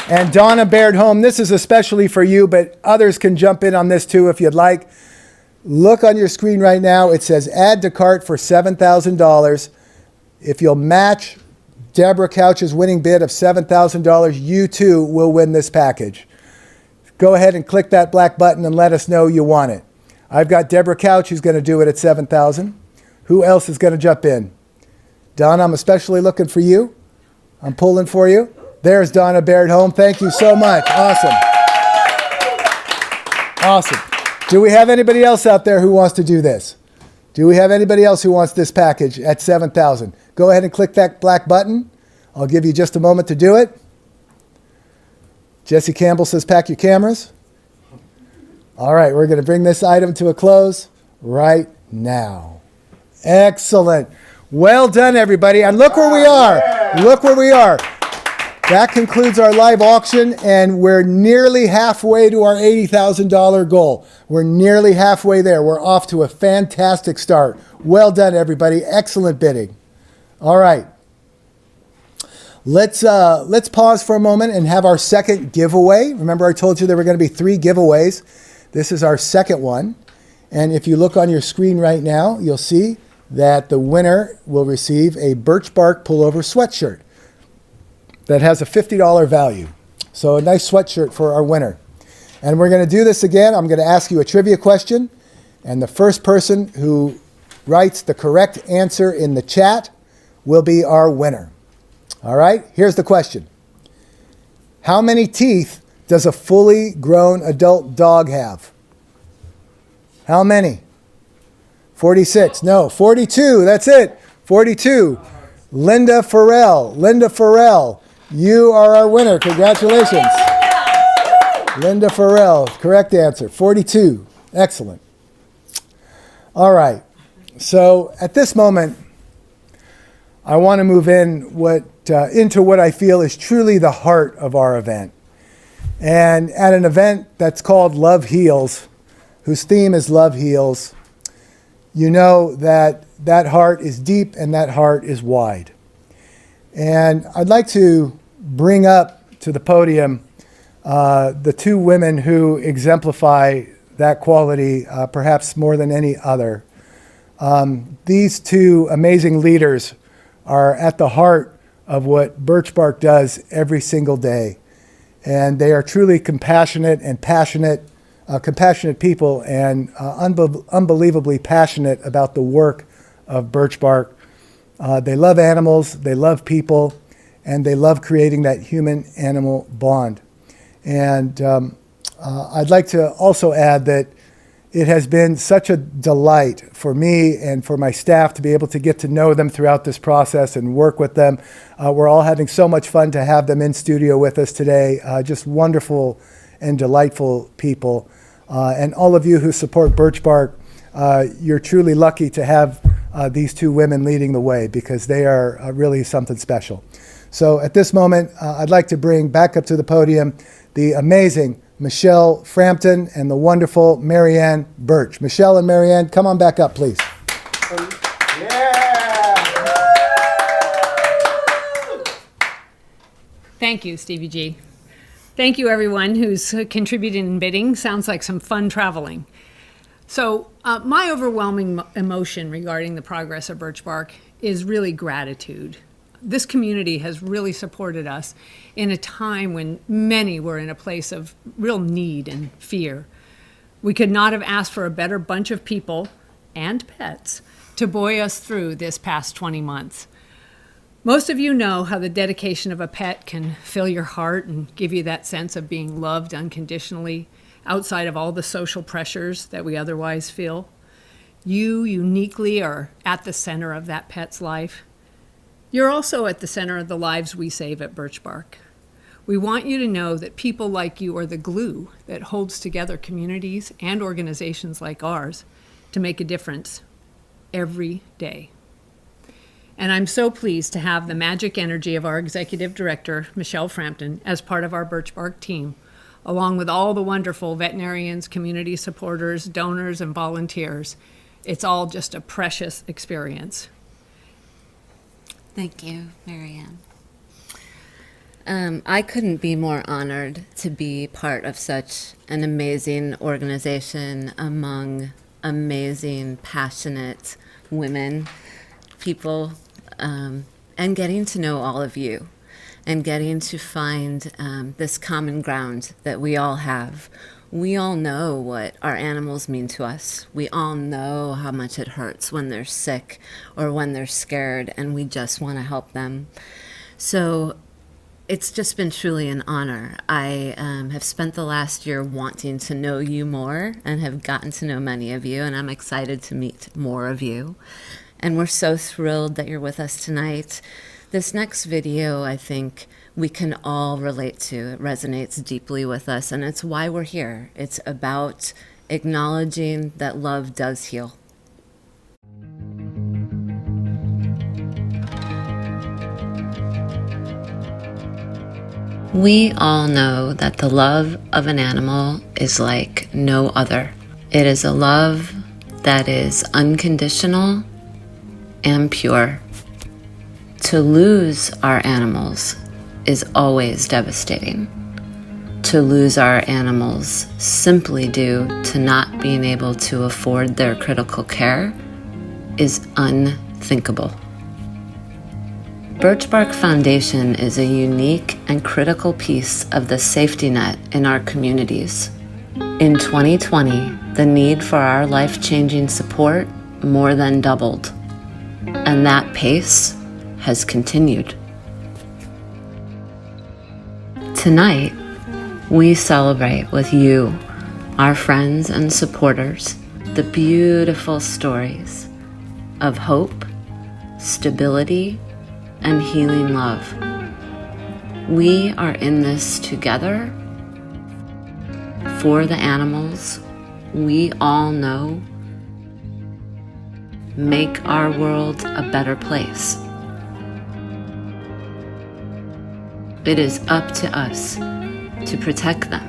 And Donna Baird Home, this is especially for you, but others can jump in on this too if you'd like. Look on your screen right now. It says add to cart for $7,000. If you'll match Deborah Couch's winning bid of $7,000, you too will win this package. Go ahead and click that black button and let us know you want it. I've got Deborah Couch who's going to do it at $7,000. Who else is going to jump in? Donna, I'm especially looking for you. I'm pulling for you. There's Donna Baird Home. Thank you so much. Awesome. Do we have anybody else out there who wants to do this? Do we have anybody else who wants this package at $7,000? Go ahead and click that black button. I'll give you just a moment to do it. Jesse Campbell says pack your cameras. All right, we're going to bring this item to a close right now. Excellent. Well done, everybody. And look where we are. Look where we are. That concludes our live auction, and we're nearly halfway to our $80,000 goal. We're nearly halfway there. We're off to a fantastic start. Well done, everybody. Excellent bidding. All right. Let's pause for a moment and have our second giveaway. Remember, I told you there were going to be 3 giveaways. This is our second one. And if you look on your screen right now, you'll see that the winner will receive a BirchBark pullover sweatshirt that has a $50 value. So a nice sweatshirt for our winner. And we're going to do this again. I'm going to ask you a trivia question. And the first person who writes the correct answer in the chat will be our winner. All right, here's the question. How many teeth does a fully grown adult dog have? How many? 46. No, 42. That's it. 42. Linda Farrell. Linda Farrell, you are our winner. Congratulations. Linda Farrell, correct answer. 42. Excellent. All right. So at this moment, I want to move into what I feel is truly the heart of our event. And at an event that's called Love Heals, whose theme is Love Heals, you know that that heart is deep and that heart is wide. And I'd like to bring up to the podium the two women who exemplify that quality perhaps more than any other. These two amazing leaders are at the heart of what BirchBark does every single day. And they are truly compassionate and passionate, compassionate people and unbelievably passionate about the work of BirchBark. They love animals, they love people, and they love creating that human-animal bond. And I'd like to also add that it has been such a delight for me and for my staff to be able to get to know them throughout this process and work with them. We're all having so much fun to have them in studio with us today. Just wonderful and delightful people. And all of you who support BirchBark, you're truly lucky to have these two women leading the way because they are really something special. So at this moment, I'd like to bring back up to the podium the amazing Michelle Frampton and the wonderful Marianne Birch. Michelle and Marianne, come on back up, please. Thank you, Stevie G. Thank you, everyone who's contributed in bidding. Sounds like some fun traveling. So my overwhelming emotion regarding the progress of BirchBark is really gratitude. This community has really supported us in a time when many were in a place of real need and fear. We could not have asked for a better bunch of people and pets to buoy us through this past 20 months. Most of you know how the dedication of a pet can fill your heart and give you that sense of being loved unconditionally outside of all the social pressures that we otherwise feel. You uniquely are at the center of that pet's life. You're also at the center of the lives we save at BirchBark. We want you to know that people like you are the glue that holds together communities and organizations like ours to make a difference every day. And I'm so pleased to have the magic energy of our executive director, Michelle Frampton, as part of our BirchBark team, along with all the wonderful veterinarians, community supporters, donors, and volunteers. It's all just a precious experience. Thank you, Marianne. I couldn't be more honored to be part of such an amazing organization among amazing, passionate women, people, and getting to know all of you and getting to find this common ground that we all have. We all know what our animals mean to us. We all know how much it hurts when they're sick or when they're scared, and we just want to help them. So it's just been truly an honor. I have spent the last year wanting to know you more and have gotten to know many of you, and I'm excited to meet more of you. And we're so thrilled that you're with us tonight. This next video, I think, we can all relate to. It resonates deeply with us, and it's why we're here. It's about acknowledging that love does heal. We all know that the love of an animal is like no other. It is a love that is unconditional and pure. To lose our animals is always devastating. To lose our animals simply due to not being able to afford their critical care is unthinkable. BirchBark Foundation is a unique and critical piece of the safety net in our communities. In 2020, the need for our life-changing support more than doubled, and that pace has continued. Tonight, we celebrate with you, our friends and supporters, the beautiful stories of hope, stability, and healing love. We are in this together for the animals we all know make our world a better place. It is up to us to protect them,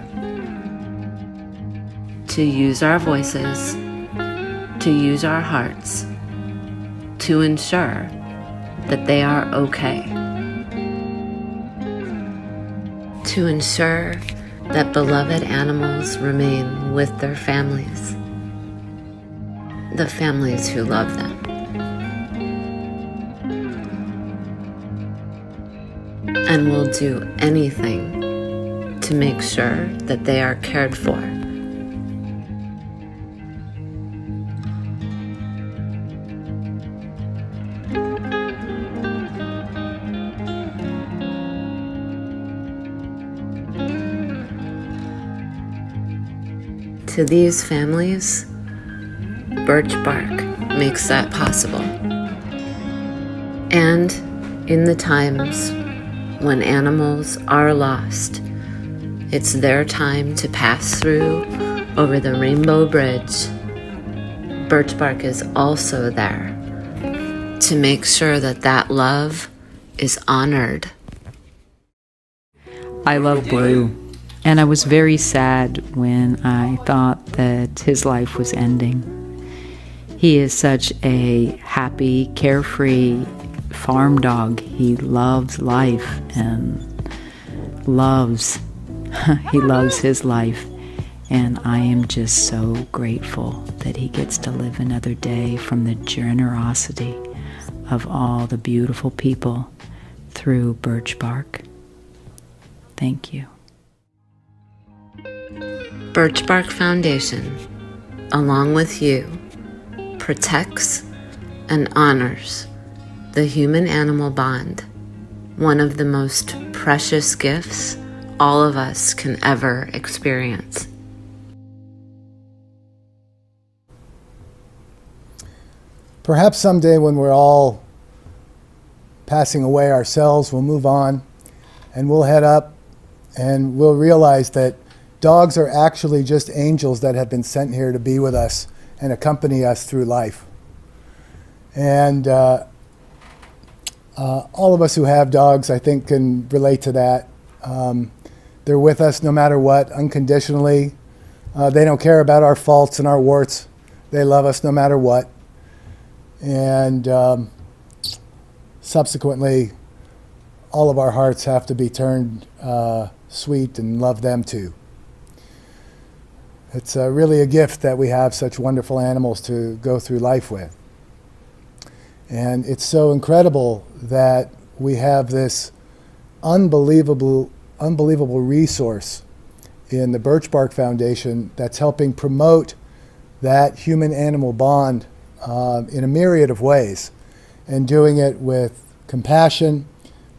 to use our voices, to use our hearts, to ensure that they are okay, to ensure that beloved animals remain with their families, the families who love them. And we'll do anything to make sure that they are cared for. To these families, BirchBark makes that possible. And in the times when animals are lost, it's their time to pass through over the Rainbow Bridge. BirchBark is also there to make sure that that love is honored. I love Blue, and I was very sad when I thought that his life was ending. He is such a happy, carefree farm dog. He loves life and he loves his life. And I am just so grateful that he gets to live another day from the generosity of all the beautiful people through BirchBark. Thank you. BirchBark Foundation, along with you, protects and honors the human-animal bond, one of the most precious gifts all of us can ever experience. Perhaps someday when we're all passing away ourselves, we'll move on and we'll head up and we'll realize that dogs are actually just angels that have been sent here to be with us and accompany us through life. And all of us who have dogs, I think, can relate to that. They're with us no matter what, unconditionally. They don't care about our faults and our warts. They love us no matter what. And subsequently, all of our hearts have to be turned sweet and love them too. It's really a gift that we have such wonderful animals to go through life with. And it's so incredible that we have this unbelievable resource in the BirchBark Foundation that's helping promote that human-animal bond in a myriad of ways, and doing it with compassion,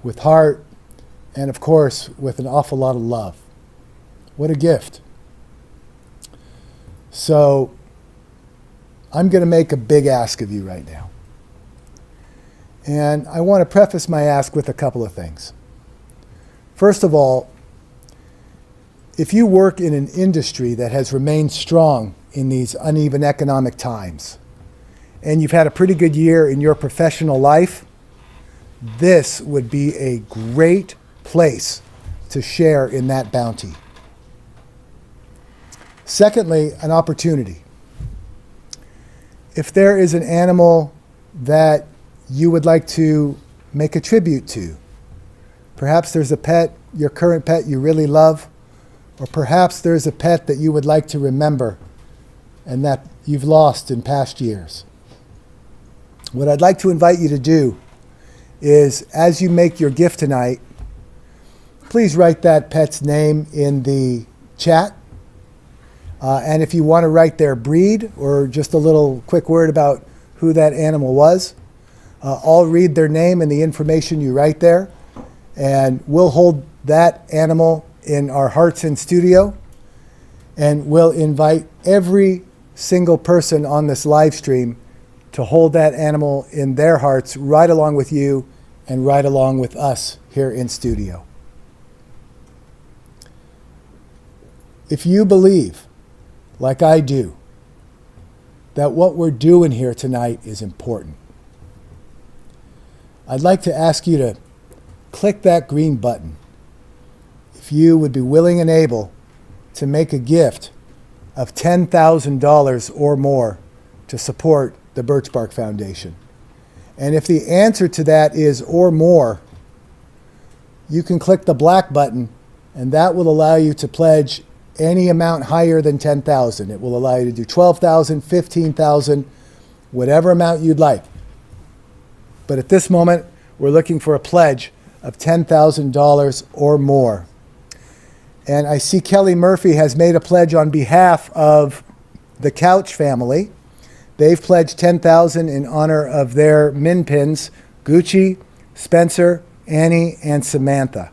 with heart, and of course, with an awful lot of love. What a gift. So, I'm going to make a big ask of you right now. And I want to preface my ask with a couple of things. First of all, if you work in an industry that has remained strong in these uneven economic times, and you've had a pretty good year in your professional life, this would be a great place to share in that bounty. Secondly, an opportunity. If there is an animal that you would like to make a tribute to, perhaps there's a pet, your current pet you really love, or perhaps there's a pet that you would like to remember and that you've lost in past years. What I'd like to invite you to do is, as you make your gift tonight, please write that pet's name in the chat. And if you want to write their breed or just a little quick word about who that animal was. I'll read their name and the information you write there, and we'll hold that animal in our hearts in studio, and we'll invite every single person on this live stream to hold that animal in their hearts right along with you and right along with us here in studio. If you believe, like I do, that what we're doing here tonight is important, I'd like to ask you to click that green button if you would be willing and able to make a gift of $10,000 or more to support the BirchBark Foundation. And if the answer to that is or more, you can click the black button, and that will allow you to pledge any amount higher than $10,000. It will allow you to do $12,000, $15,000, whatever amount you'd like. But at this moment, we're looking for a pledge of $10,000 or more. And I see Kelly Murphy has made a pledge on behalf of the Couch family. They've pledged $10,000 in honor of their min pins, Gucci, Spencer, Annie, and Samantha.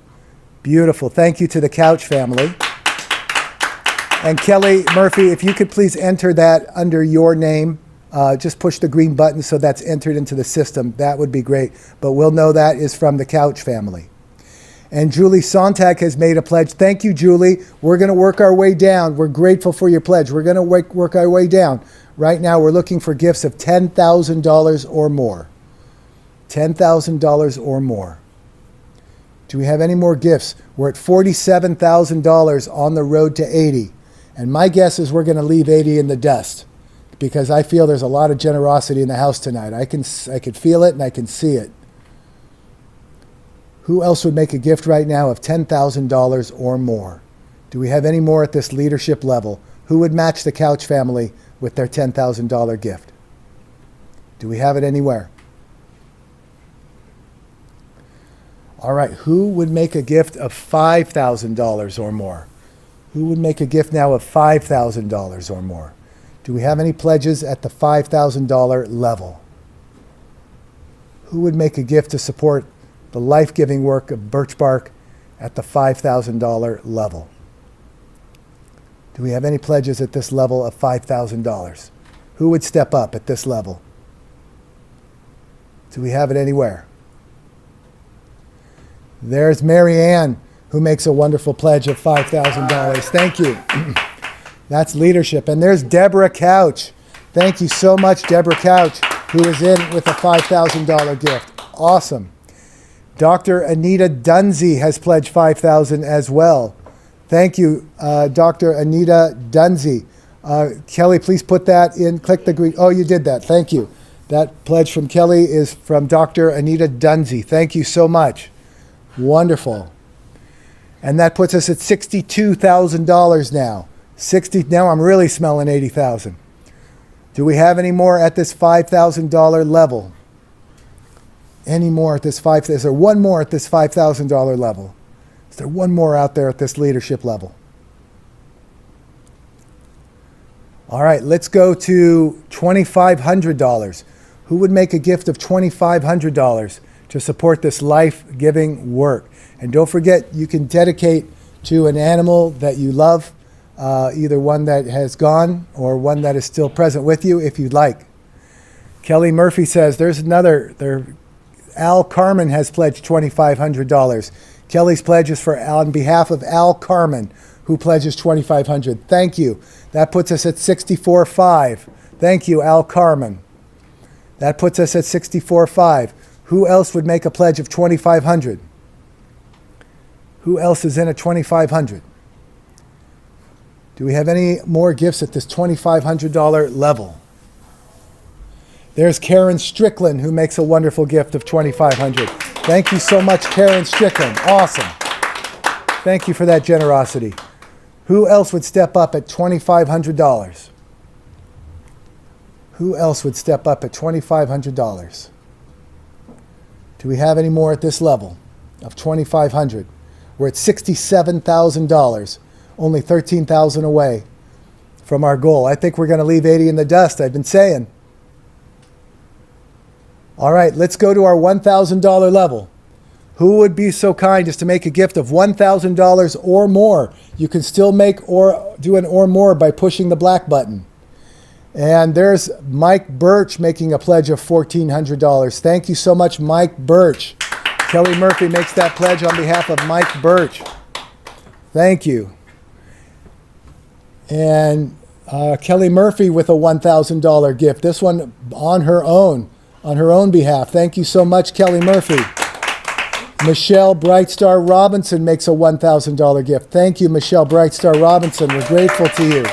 Beautiful. Thank you to the Couch family. And Kelly Murphy, if you could please enter that under your name. Just push the green button so that's entered into the system. That would be great. But we'll know that is from the Couch family. And Julie Sontag has made a pledge. Thank you, Julie. We're going to work our way down. We're grateful for your pledge. We're going to work our way down. Right now, we're looking for gifts of $10,000 or more. $10,000 or more. Do we have any more gifts? We're at $47,000 on the road to 80. And my guess is we're going to leave 80 in the dust, because I feel there's a lot of generosity in the house tonight. I can feel it and I can see it. Who else would make a gift right now of $10,000 or more? Do we have any more at this leadership level? Who would match the Couch family with their $10,000 gift? Do we have it anywhere? All right, who would make a gift of $5,000 or more? Who would make a gift now of $5,000 or more? Do we have any pledges at the $5,000 level? Who would make a gift to support the life-giving work of BirchBark at the $5,000 level? Do we have any pledges at this level of $5,000? Who would step up at this level? Do we have it anywhere? There's Mary Ann, who makes a wonderful pledge of $5,000. Thank you. That's leadership. And there's Deborah Couch. Thank you so much, Deborah Couch, who is in with a $5,000 gift. Awesome. Dr. Anita Dunsey has pledged $5,000 as well. Thank you, Dr. Anita Dunsey. Kelly, please put that in. Click the green. Oh, you did that. Thank you. That pledge from Kelly is from Dr. Anita Dunsey. Thank you so much. Wonderful. And that puts us at $62,000 now. Now I'm really smelling 80,000. Do we have any more at this $5,000 level? Any more at this is there one more at this $5,000 level? Is there one more out there at this leadership level? All right, let's go to $2,500. Who would make a gift of $2,500 to support this life-giving work? And don't forget, you can dedicate to an animal that you love, either one that has gone or one that is still present with you if you'd like. Kelly Murphy says there's another. Al Carmen has pledged $2,500. Kelly's pledge is on behalf of Al Carmen, who pledges $2,500. Thank you. That puts us at $64,500. Thank you, Al Carmen. That puts us at $64,500. Who else would make a pledge of $2,500? Who else is in at $2,500? Do we have any more gifts at this $2,500 level? There's Karen Strickland, who makes a wonderful gift of $2,500. Thank you so much, Karen Strickland. Awesome. Thank you for that generosity. Who else would step up at $2,500? Who else would step up at $2,500? Do we have any more at this level of $2,500? We're at $67,000, only $13,000 away from our goal. I think we're going to leave 80 in the dust, I've been saying. All right, let's go to our $1,000 level. Who would be so kind as to make a gift of $1,000 or more? You can still make or do an or more by pushing the black button. And there's Mike Birch making a pledge of $1,400. Thank you so much, Mike Birch. Kelly Murphy makes that pledge on behalf of Mike Birch. Thank you. And Kelly Murphy with a $1,000 gift. This one on her own behalf. Thank you so much, Kelly Murphy. Michelle Brightstar Robinson makes a $1,000 gift. Thank you, Michelle Brightstar Robinson. We're grateful to you.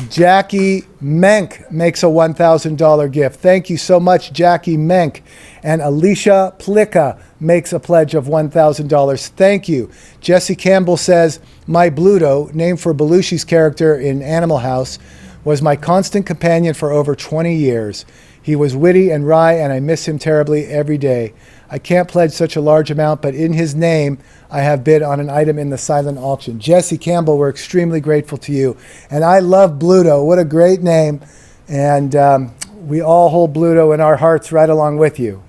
Jackie Menk makes a $1,000 gift. Thank you so much, Jackie Menk. And Alicia Plicka makes a pledge of $1,000. Thank you. Jesse Campbell says, my Bluto, named for Belushi's character in Animal House, was my constant companion for over 20 years. He was witty and wry, and I miss him terribly every day. I can't pledge such a large amount, but in his name, I have bid on an item in the silent auction. Jesse Campbell, we're extremely grateful to you. And I love Bluto. What a great name. And we all hold Bluto in our hearts right along with you.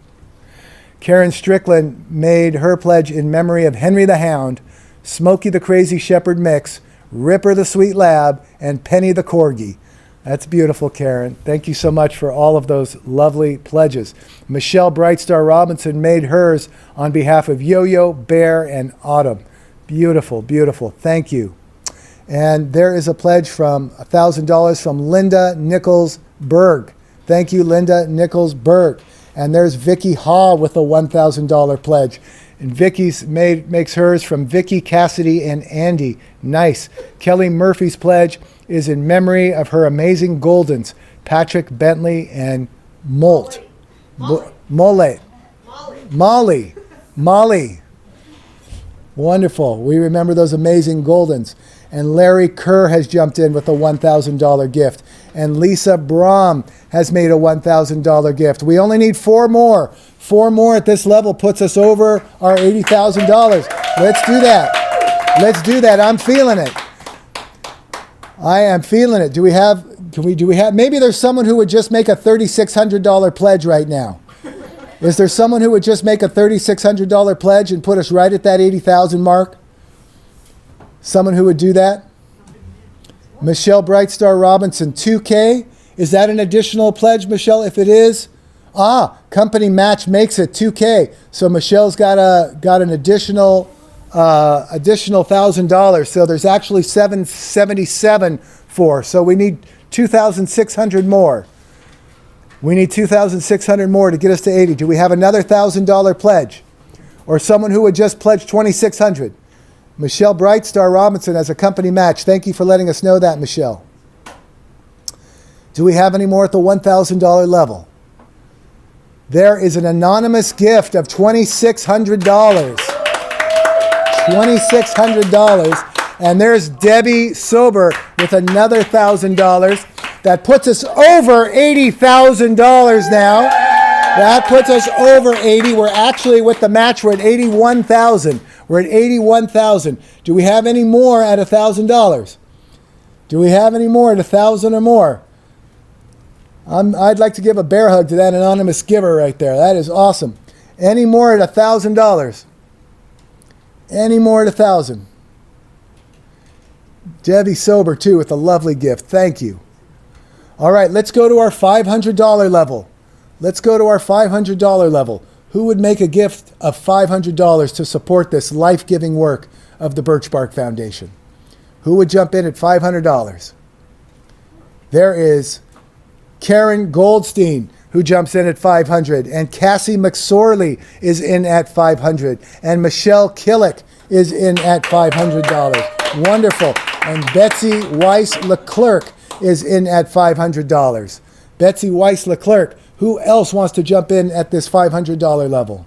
Karen Strickland made her pledge in memory of Henry the Hound, Smokey the Crazy Shepherd Mix, Ripper the Sweet Lab, and Penny the Corgi. That's beautiful, Karen. Thank you so much for all of those lovely pledges. Michelle Brightstar Robinson made hers on behalf of Yo-Yo, Bear, and Autumn. Beautiful, beautiful. Thank you. And there is a pledge from $1,000 from Linda Nichols Berg. Thank you, Linda Nichols Berg. And there's Vicky Haw with a $1,000 pledge. And Vicky's makes hers from Vicky, Cassidy, and Andy. Nice. Kelly Murphy's pledge is in memory of her amazing Goldens, Patrick Bentley and Molly. Wonderful. We remember those amazing Goldens. And Larry Kerr has jumped in with a $1,000 gift. And Lisa Brom has made a $1,000 gift. We only need 4 more. 4 more at this level puts us over our $80,000. Let's do that. Let's do that. I'm feeling it. I am feeling it. Do we have, maybe there's someone who would just make a $3,600 pledge right now. Is there someone who would just make a $3,600 pledge and put us right at that 80,000 mark? Someone who would do that? Michelle Brightstar Robinson, 2K. Is that an additional pledge, Michelle? If it is, company match makes it 2K. So Michelle's got an additional $1,000. So there's actually 777 for. So we need 2,600 more. We need 2,600 more to get us to 80. Do we have another $1,000 pledge? Or someone who would just pledge 2,600? Michelle Brightstar Robinson as a company match. Thank you for letting us know that, Michelle. Do we have any more at the $1,000 level? There is an anonymous gift of $2,600. $2,600. And there's Debbie Sober with another $1,000. That puts us over $80,000 now. That puts us over 80. We're actually, with the match, we're at 81,000. We're at 81,000. Do we have any more at $1,000? Do we have any more at 1,000 or more? I'd like to give a bear hug to that anonymous giver right there. That is awesome. Any more at $1,000? Any more at 1,000? Debbie Sober, too, with a lovely gift. Thank you. All right, let's go to our $500 level. Let's go to our $500 level. Who would make a gift of $500 to support this life-giving work of the BirchBark Foundation? Who would jump in at $500? There is Karen Goldstein, who jumps in at $500, and Cassie McSorley is in at $500, and Michelle Killick is in at $500. Wonderful. And Betsy Weiss Leclerc is in at $500. Betsy Weiss Leclerc. Who else wants to jump in at this $500 level?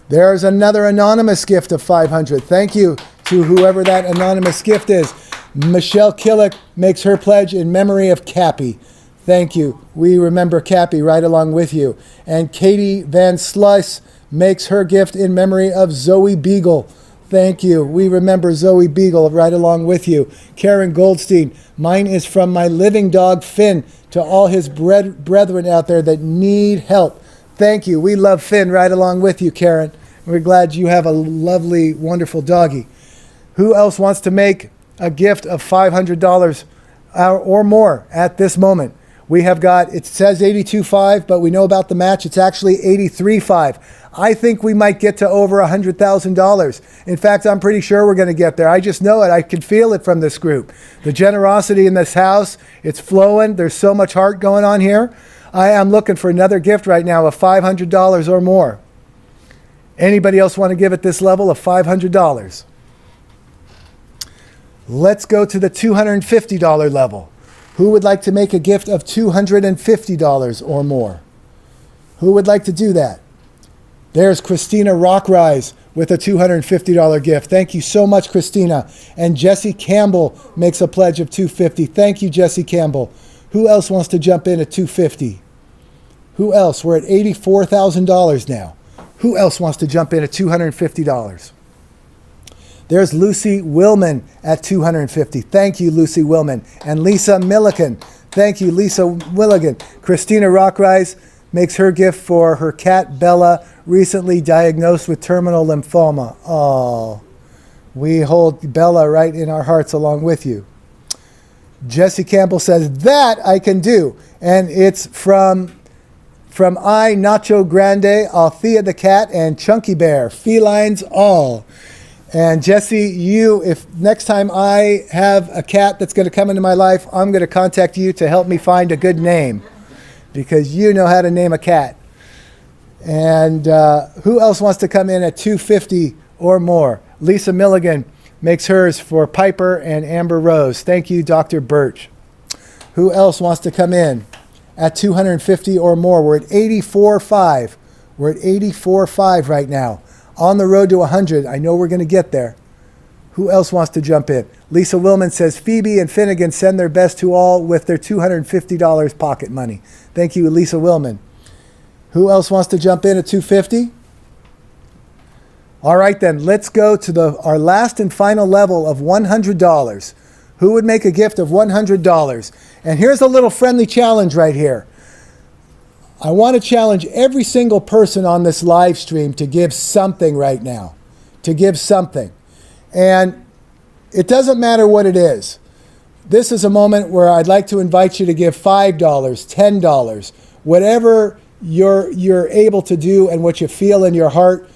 There's another anonymous gift of $500. Thank you to whoever that anonymous gift is. Michelle Killick makes her pledge in memory of Cappy. Thank you. We remember Cappy right along with you. And Katie Van Sluis makes her gift in memory of Zoe Beagle. Thank you. We remember Zoe Beagle right along with you. Karen Goldstein. Mine is from my living dog, Finn, to all his brethren out there that need help. Thank you. We love Finn right along with you, Karen. We're glad you have a lovely, wonderful doggy. Who else wants to make a gift of $500 or more at this moment? We have got, it says 82.5, but we know about the match. It's actually 83.5. I think we might get to over $100,000. In fact, I'm pretty sure we're going to get there. I just know it. I can feel it from this group. The generosity in this house, it's flowing. There's so much heart going on here. I am looking for another gift right now of $500 or more. Anybody else want to give at this level of $500? Let's go to the $250 level. Who would like to make a gift of $250 or more? Who would like to do that? There's Christina Rockrise with a $250 gift. Thank you so much, Christina. And Jesse Campbell makes a pledge of $250. Thank you, Jesse Campbell. Who else wants to jump in at $250? Who else? We're at $84,000 now. Who else wants to jump in at $250? There's Lucy Willman at $250. Thank you, Lucy Willman. And Lisa Milliken. Thank you, Lisa Milliken. Christina Rockrise makes her gift for her cat, Bella, recently diagnosed with terminal lymphoma. Oh, we hold Bella right in our hearts along with you. Jesse Campbell says, that I can do. And it's from Nacho Grande, Althea the cat, and Chunky Bear. Felines all. And Jesse, if next time I have a cat that's going to come into my life, I'm going to contact you to help me find a good name, because you know how to name a cat. And who else wants to come in at $250 or more? Lisa Milligan makes hers for Piper and Amber Rose. Thank you, Dr. Birch. Who else wants to come in at $250 or more? We're at $84.5. We're at $84.5 right now. On the road to 100. I know we're going to get there. Who else wants to jump in? Lisa Willman says, Phoebe and Finnegan send their best to all with their $250 pocket money. Thank you, Lisa Willman. Who else wants to jump in at $250? All right, then. Let's go to our last and final level of $100. Who would make a gift of $100? And here's a little friendly challenge right here. I want to challenge every single person on this live stream to give something right now. To give something. And it doesn't matter what it is. This is a moment where I'd like to invite you to give $5, $10, whatever you're able to do and what you feel in your heart.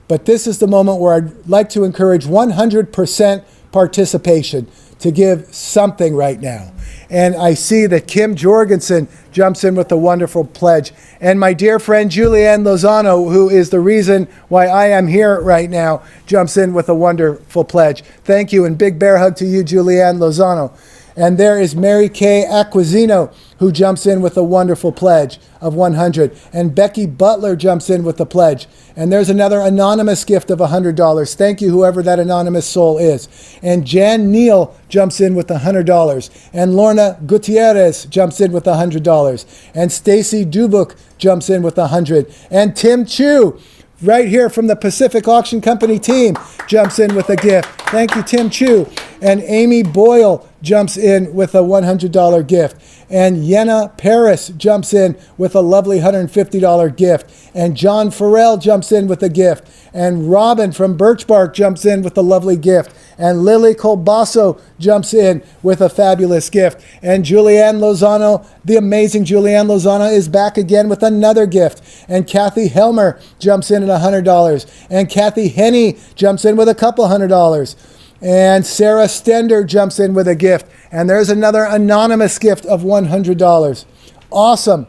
But this is the moment where I'd like to encourage 100% participation to give something right now. And I see that Kim Jorgensen jumps in with a wonderful pledge. And my dear friend Julianne Lozano, who is the reason why I am here right now, jumps in with a wonderful pledge. Thank you, and big bear hug to you, Julianne Lozano. And there is Mary Kay Aquisino, who jumps in with a wonderful pledge of $100. And Becky Butler jumps in with a pledge. And there's another anonymous gift of $100. Thank you, whoever that anonymous soul is. And Jan Neal jumps in with $100. And Lorna Gutierrez jumps in with $100. And Stacy Dubuk jumps in with $100. And Tim Chu, right here from the Pacific Auction Company team, jumps in with a gift. Thank you, Tim Chu. And Amy Boyle jumps in with a $100 gift. And Yenna Paris jumps in with a lovely $150 gift. And John Farrell jumps in with a gift. And Robin from BirchBark jumps in with a lovely gift. And Lily Colbasso jumps in with a fabulous gift. And Julianne Lozano, the amazing Julianne Lozano, is back again with another gift. And Kathy Helmer jumps in at $100. And Kathy Henney jumps in with a couple $100. And Sarah Stender jumps in with a gift. And there's another anonymous gift of $100. Awesome.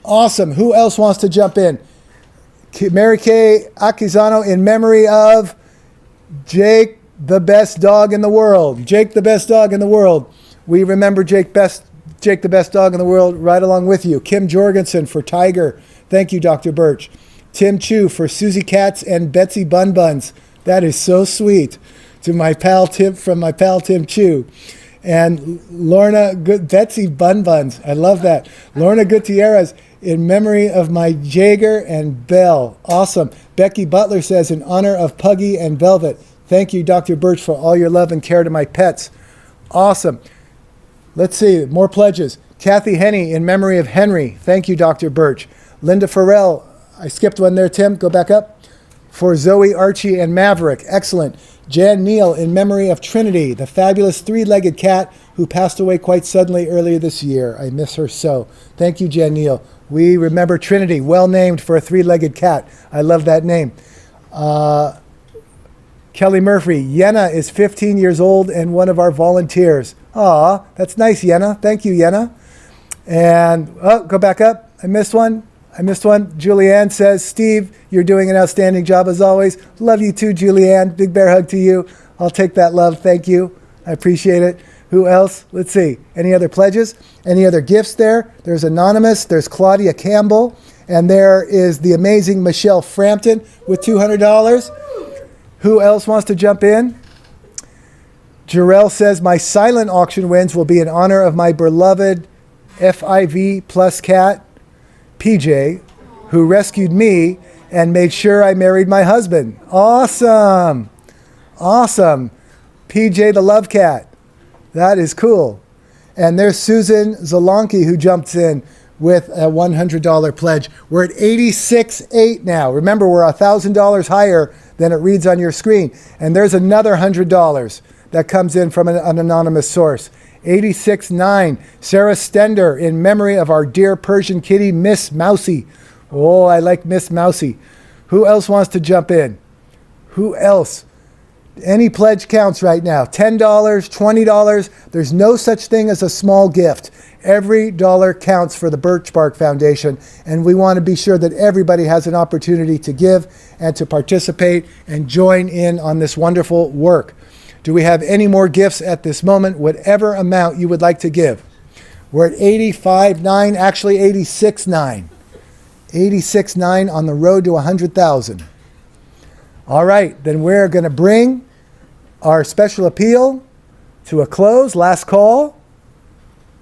Awesome. Who else wants to jump in? Mary Kay Aquisano, in memory of Jake, the best dog in the world. Jake, the best dog in the world. We remember Jake, the best dog in the world, right along with you. Kim Jorgensen for Tiger. Thank you, Dr. Birch. Tim Chu for Susie Katz and Betsy Bun Buns. That is so sweet. To my pal Tim, from my pal Tim Chu. And Betsy Bun Buns. I love that. Lorna Gutierrez, in memory of my Jaeger and Belle. Awesome. Becky Butler says, in honor of Puggy and Velvet. Thank you, Dr. Birch, for all your love and care to my pets. Awesome. Let's see, more pledges. Kathy Henney, in memory of Henry. Thank you, Dr. Birch. Linda Farrell, I skipped one there, Tim. Go back up. For Zoe, Archie, and Maverick. Excellent. Jan Neal, in memory of Trinity, the fabulous three-legged cat who passed away quite suddenly earlier this year. I miss her so. Thank you, Jan Neal. We remember Trinity, well named for a three-legged cat. I love that name. Kelly Murphy, Yenna is 15 years old and one of our volunteers. Aw, that's nice, Yenna. Thank you, Yenna. And, go back up. I missed one. Julianne says, Steve, you're doing an outstanding job as always. Love you too, Julianne. Big bear hug to you. I'll take that love. Thank you. I appreciate it. Who else? Let's see. Any other pledges? Any other gifts there? There's Anonymous. There's Claudia Campbell. And there is the amazing Michelle Frampton with $200. Who else wants to jump in? Jarrell says, my silent auction wins will be in honor of my beloved FIV plus cat, PJ, who rescued me and made sure I married my husband. Awesome. Awesome. PJ the love cat. That is cool. And there's Susan Zolonki who jumps in with a $100 pledge. We're at $86.8 now. Remember, we're $1,000 higher than it reads on your screen. And there's another $100 that comes in from an anonymous source. $86.9. Sarah Stender, in memory of our dear Persian kitty, Miss Mousy. Oh, I like Miss Mousy. Who else wants to jump in? Who else? Any pledge counts right now. $10, $20. There's no such thing as a small gift. Every dollar counts for the BirchBark Foundation, and we want to be sure that everybody has an opportunity to give and to participate and join in on this wonderful work. Do we have any more gifts at this moment? Whatever amount you would like to give. We're at $85.9, actually $86.9. $86.9 on the road to $100,000. All right, then we're going to bring our special appeal to a close. Last call.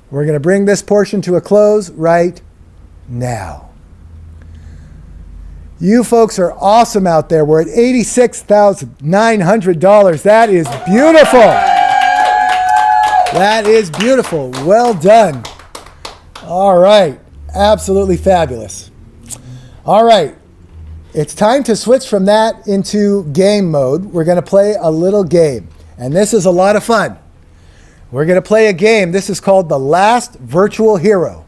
We're going to bring this portion to a close right now. You folks are awesome out there. We're at $86,900. That is beautiful. That is beautiful. Well done. All right. Absolutely fabulous. All right. It's time to switch from that into game mode. We're going to play a little game. And this is a lot of fun. We're going to play a game. This is called The Last Virtual Hero.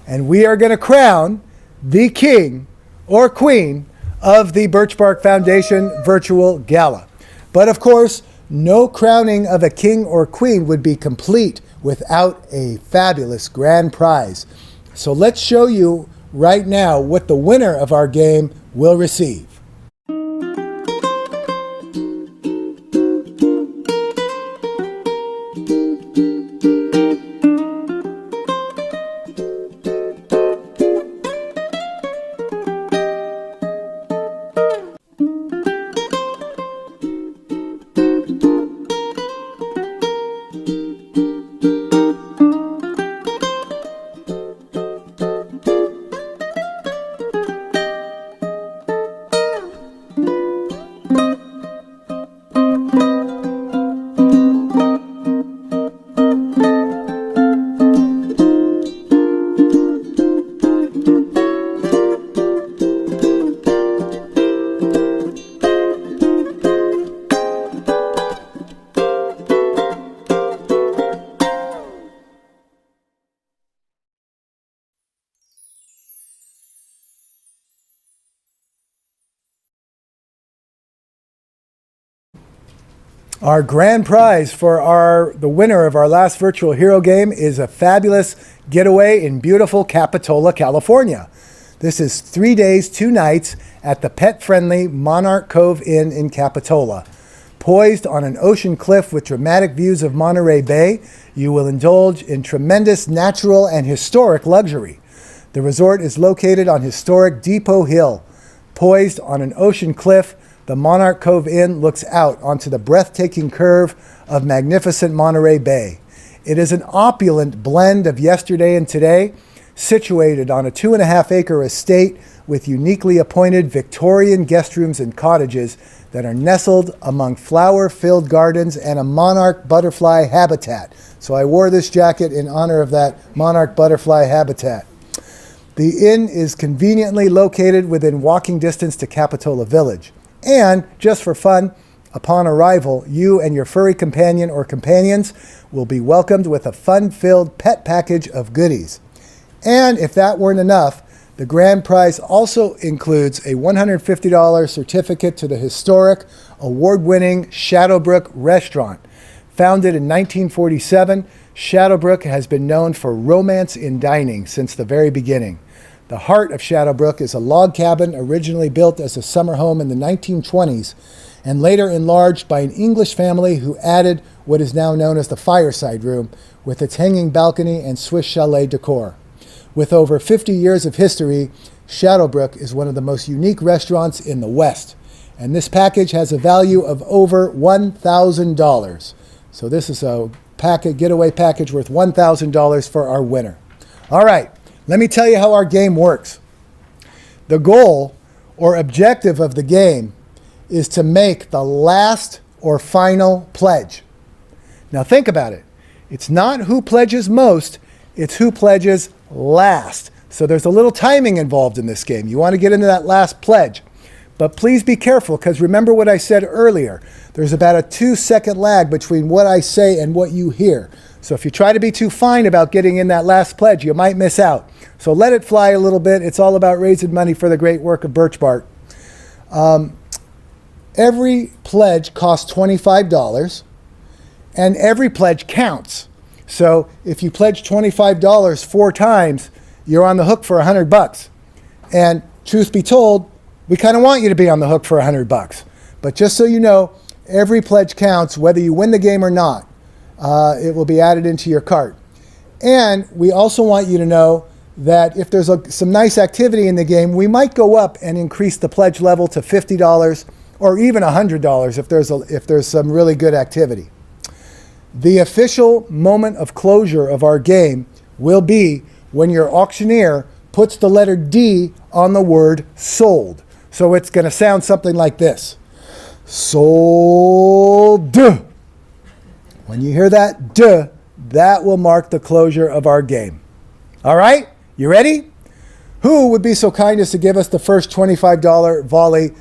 And we are going to crown the king or queen of the BirchBark Foundation Virtual Gala. But of course, no crowning of a king or queen would be complete without a fabulous grand prize. So let's show you right now what the winner of our game will receive. Our grand prize for the winner of our last virtual hero game is a fabulous getaway in beautiful Capitola, California. This is 3 days, 2 nights at the pet-friendly Monarch Cove Inn in Capitola. Poised on an ocean cliff with dramatic views of Monterey Bay, you will indulge in tremendous natural and historic luxury. The resort is located on historic Depot Hill. Poised on an ocean cliff, the Monarch Cove Inn looks out onto the breathtaking curve of magnificent Monterey Bay. It is an opulent blend of yesterday and today, situated on a 2.5-acre estate with uniquely appointed Victorian guest rooms and cottages that are nestled among flower-filled gardens and a monarch butterfly habitat. So I wore this jacket in honor of that monarch butterfly habitat. The inn is conveniently located within walking distance to Capitola Village. And, just for fun, upon arrival, you and your furry companion or companions will be welcomed with a fun-filled pet package of goodies. And if that weren't enough, the grand prize also includes a $150 certificate to the historic, award-winning Shadowbrook restaurant. Founded in 1947, Shadowbrook has been known for romance in dining since the very beginning. The heart of Shadowbrook is a log cabin originally built as a summer home in the 1920s and later enlarged by an English family who added what is now known as the fireside room with its hanging balcony and Swiss chalet decor. With over 50 years of history, Shadowbrook is one of the most unique restaurants in the West, and this package has a value of over $1,000. So this is a getaway package worth $1,000 for our winner. All right, let me tell you how our game works. The goal or objective of the game is to make the last or final pledge. Now think about it. It's not who pledges most, it's who pledges last. So there's a little timing involved in this game. You want to get into that last pledge. But please be careful, because remember what I said earlier. There's about a 2-second lag between what I say and what you hear. So if you try to be too fine about getting in that last pledge, you might miss out. So let it fly a little bit. It's all about raising money for the great work of BirchBark. Every pledge costs $25, and every pledge counts. So if you pledge $25 4 times, you're on the hook for $100. And truth be told, we kind of want you to be on the hook for $100. But just so you know, every pledge counts, whether you win the game or not. It will be added into your cart. And we also want you to know that if there's some nice activity in the game, we might go up and increase the pledge level to $50 or even $100 if there's some really good activity. The official moment of closure of our game will be when your auctioneer puts the letter D on the word sold. So it's going to sound something like this. Sold. When you hear that D, that will mark the closure of our game. All right, you ready? Who would be so kind as to give us the first $25 volley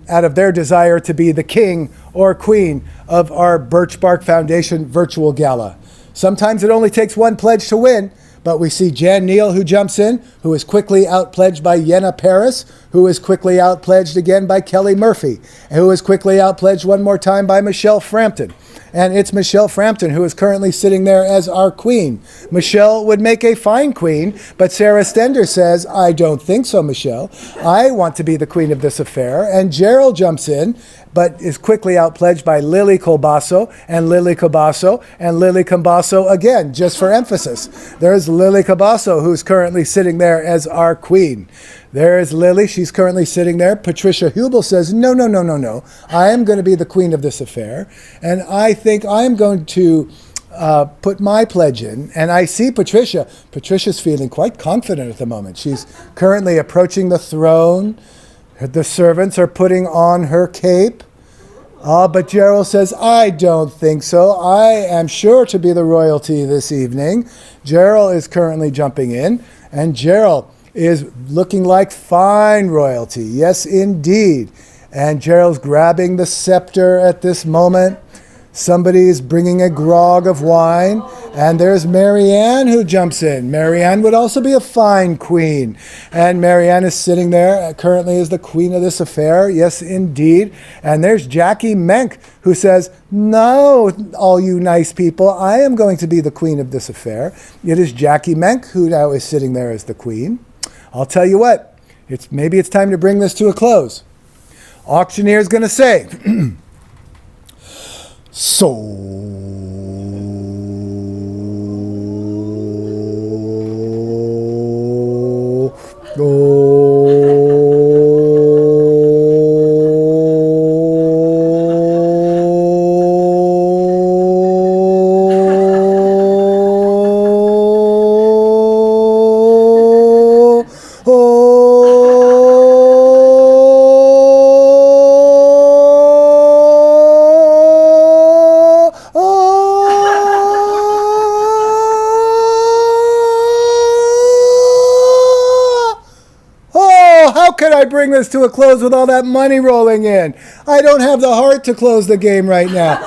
out of their desire to be the king or queen of our BirchBark Foundation virtual gala? Sometimes it only takes one pledge to win, but we see Jan Neal who jumps in, who is quickly outpledged by Yenna Paris, who is quickly outpledged again by Kelly Murphy, and who is quickly outpledged one more time by Michelle Frampton. And it's Michelle Frampton who is currently sitting there as our queen. Michelle would make a fine queen, but Sarah Stender says, I don't think so, Michelle. I want to be the queen of this affair. And Gerald jumps in, but is quickly outpledged by Lily Colbasso, and Lily Colbasso, and Lily Colbasso again, just for emphasis. There's Lily Colbasso, who's currently sitting there as our queen. There's Lily. She's currently sitting there. Patricia Hubel says, no. I am going to be the queen of this affair. And I think I'm going to put my pledge in. And I see Patricia. Patricia's feeling quite confident at the moment. She's currently approaching the throne. The servants are putting on her cape. But Gerald says, I don't think so. I am sure to be the royalty this evening. Gerald is currently jumping in. And Gerald is looking like fine royalty. Yes, indeed. And Gerald's grabbing the scepter at this moment. Somebody is bringing a grog of wine. And there's Marianne who jumps in. Marianne would also be a fine queen. And Marianne is sitting there currently as the queen of this affair. Yes, indeed. And there's Jackie Menk who says, no, all you nice people, I am going to be the queen of this affair. It is Jackie Menk who now is sitting there as the queen. I'll tell you what, maybe it's time to bring this to a close. Auctioneer's going to say, how could I bring this to a close with all that money rolling in? I don't have the heart to close the game right now.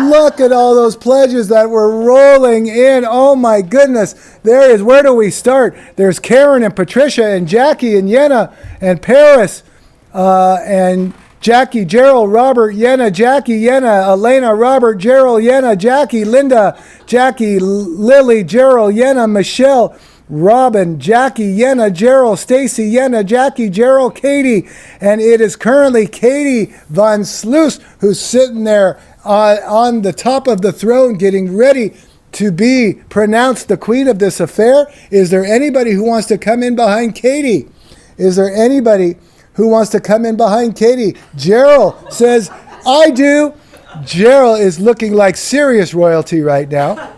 Look at all those pledges that were rolling in. Oh my goodness. There is, where do we start? There's Karen and Patricia and Jackie and Yenna and Paris and Jackie, Gerald, Robert, Yenna, Jackie, Yenna, Elena, Robert, Gerald, Yenna, Jackie, Linda, Jackie, Lily, Gerald, Yenna, Michelle, Robin, Jackie, Yenna, Gerald, Stacy, Yenna, Jackie, Gerald, Katie, and it is currently Katie Von Sluis who's sitting there on the top of the throne getting ready to be pronounced the queen of this affair. Is there anybody who wants to come in behind Katie? Is there anybody who wants to come in behind Katie? Gerald says, I do. Gerald is looking like serious royalty right now.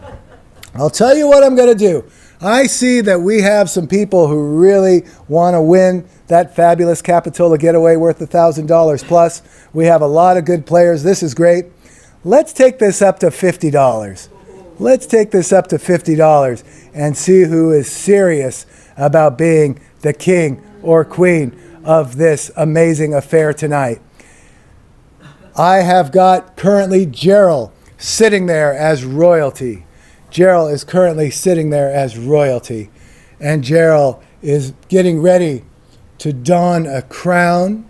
I'll tell you what I'm going to do. I see that we have some people who really want to win that fabulous Capitola getaway worth $1,000 plus. We have a lot of good players. This is great. Let's take this up to $50. Let's take this up to $50 and see who is serious about being the king or queen of this amazing affair tonight. I have got currently Gerald sitting there as royalty. Gerald is currently sitting there as royalty. And Gerald is getting ready to don a crown.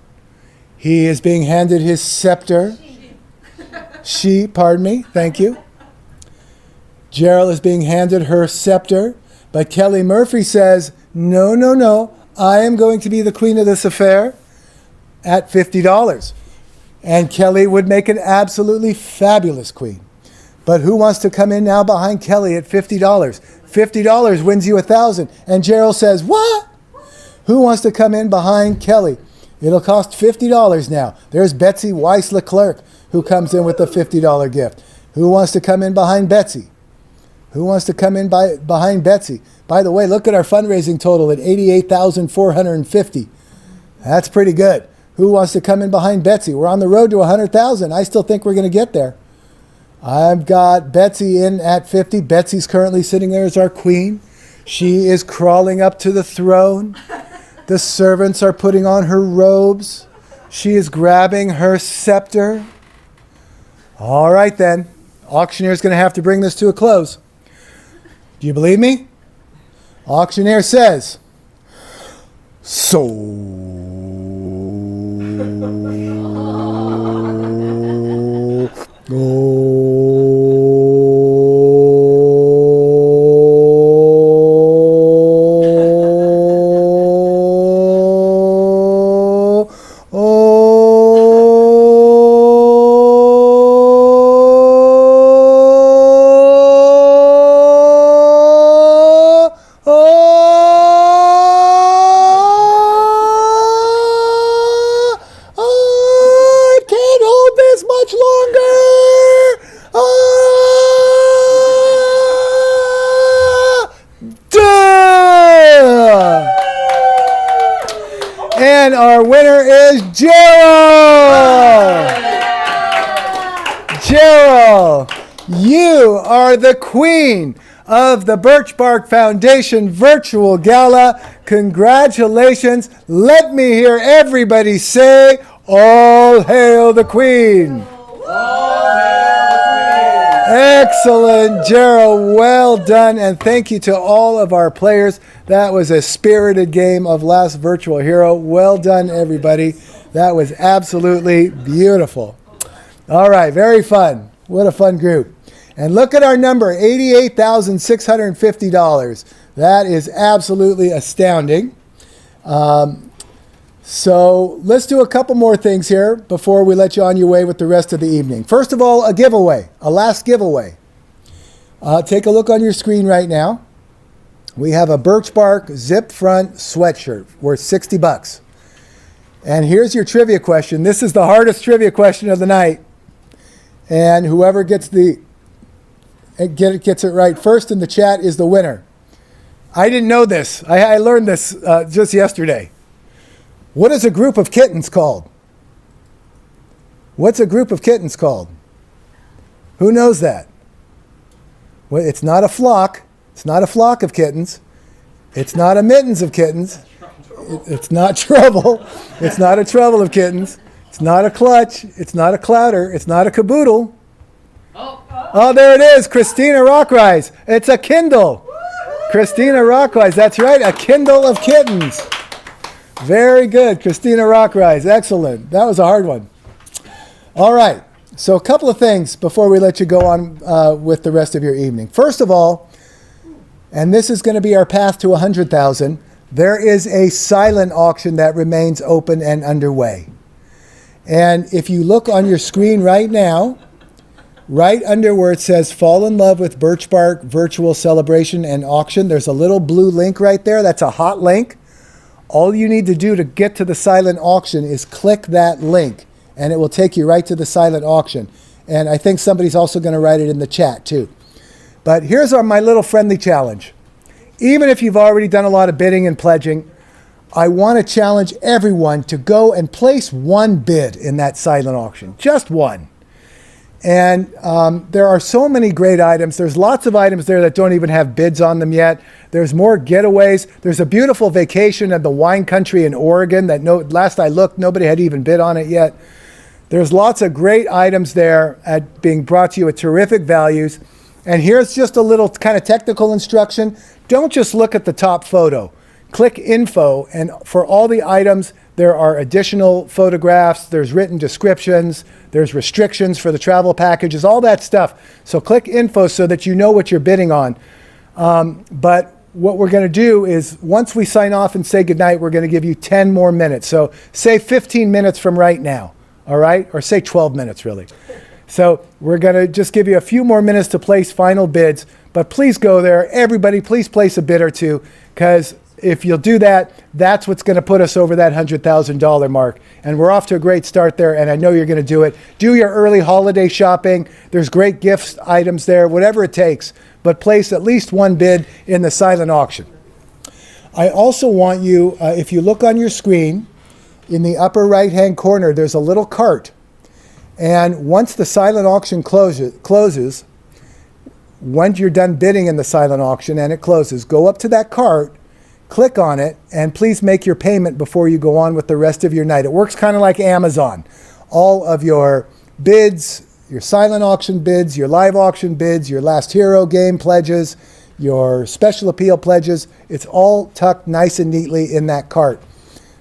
He is being handed his scepter. Pardon me, thank you. Gerald is being handed her scepter. But Kelly Murphy says, no, no, no. I am going to be the queen of this affair at $50. And Kelly would make an absolutely fabulous queen. But who wants to come in now behind Kelly at $50? $50 wins you $1,000. And Gerald says, what? Who wants to come in behind Kelly? It'll cost $50 now. There's Betsy Weiss Leclerc who comes in with the $50 gift. Who wants to come in behind Betsy? Who wants to come in behind Betsy? By the way, look at our fundraising total at $88,450. That's pretty good. Who wants to come in behind Betsy? We're on the road to $100,000. I still think we're going to get there. I've got Betsy in at $50. Betsy's currently sitting there as our queen. She is crawling up to the throne. The servants are putting on her robes. She is grabbing her scepter. All right then. Auctioneer's going to have to bring this to a close. Do you believe me? Auctioneer says, so and our winner is Gerald! Gerald, you are the queen of the BirchBark Foundation Virtual Gala. Congratulations. Let me hear everybody say, all hail the queen. Excellent, Gerald. Well done. And thank you to all of our players. That was a spirited game of Last Virtual Hero. Well done, everybody. That was absolutely beautiful. All right, very fun. What a fun group. And look at our number, $88,650. That is absolutely astounding. So let's do a couple more things here before we let you on your way with the rest of the evening. First of all, a giveaway, a last giveaway. Take a look on your screen right now. We have a BirchBark zip front sweatshirt worth $60. And here's your trivia question. This is the hardest trivia question of the night. And whoever gets it right first in the chat is the winner. I didn't know this. I learned this just yesterday. What is a group of kittens called? What's a group of kittens called? Who knows that? Well, it's not a flock. It's not a flock of kittens. It's not a mittens of kittens. It's not trouble. It's not a trouble of kittens. It's not a clutch. It's not a clouder. It's not a caboodle. Oh, there it is, Christina Rockrise. It's a Kindle. Christina Rockrise, that's right, a Kindle of kittens. Very good, Christina Rockrise. Excellent. That was a hard one. All right. So a couple of things before we let you go on with the rest of your evening. First of all, and this is going to be our path to 100,000, there is a silent auction that remains open and underway. And if you look on your screen right now, right under where it says Fall in Love with BirchBark Virtual Celebration and Auction, there's a little blue link right there. That's a hot link. All you need to do to get to the silent auction is click that link, and it will take you right to the silent auction. And I think somebody's also going to write it in the chat too. But here's my little friendly challenge. Even if you've already done a lot of bidding and pledging, I want to challenge everyone to go and place one bid in that silent auction, just one. And there are so many great items. There's lots of items there that don't even have bids on them yet. There's more getaways. There's a beautiful vacation in the wine country in Oregon that last I looked, nobody had even bid on it yet. There's lots of great items there being brought to you at terrific values. And here's just a little kind of technical instruction. Don't just look at the top photo. Click info, and for all the items, there are additional photographs, there's written descriptions, there's restrictions for the travel packages, all that stuff. So click info so that you know what you're bidding on. But what we're going to do is once we sign off and say goodnight, we're going to give you 10 more minutes. So say 15 minutes from right now, all right? Or say 12 minutes, really. So we're going to just give you a few more minutes to place final bids. But please go there. Everybody, please place a bid or two, because if you'll do that, that's what's going to put us over that $100,000 mark. And we're off to a great start there, and I know you're going to do it. Do your early holiday shopping. There's great gift items there, whatever it takes. But place at least one bid in the silent auction. I also want you, if you look on your screen, in the upper right-hand corner, there's a little cart. And once the silent auction closes, once you're done bidding in the silent auction and it closes, go up to that cart, click on it, and please make your payment before you go on with the rest of your night. It works kind of like Amazon. All of your bids, your silent auction bids, your live auction bids, your Last Hero game pledges, your special appeal pledges, it's all tucked nice and neatly in that cart.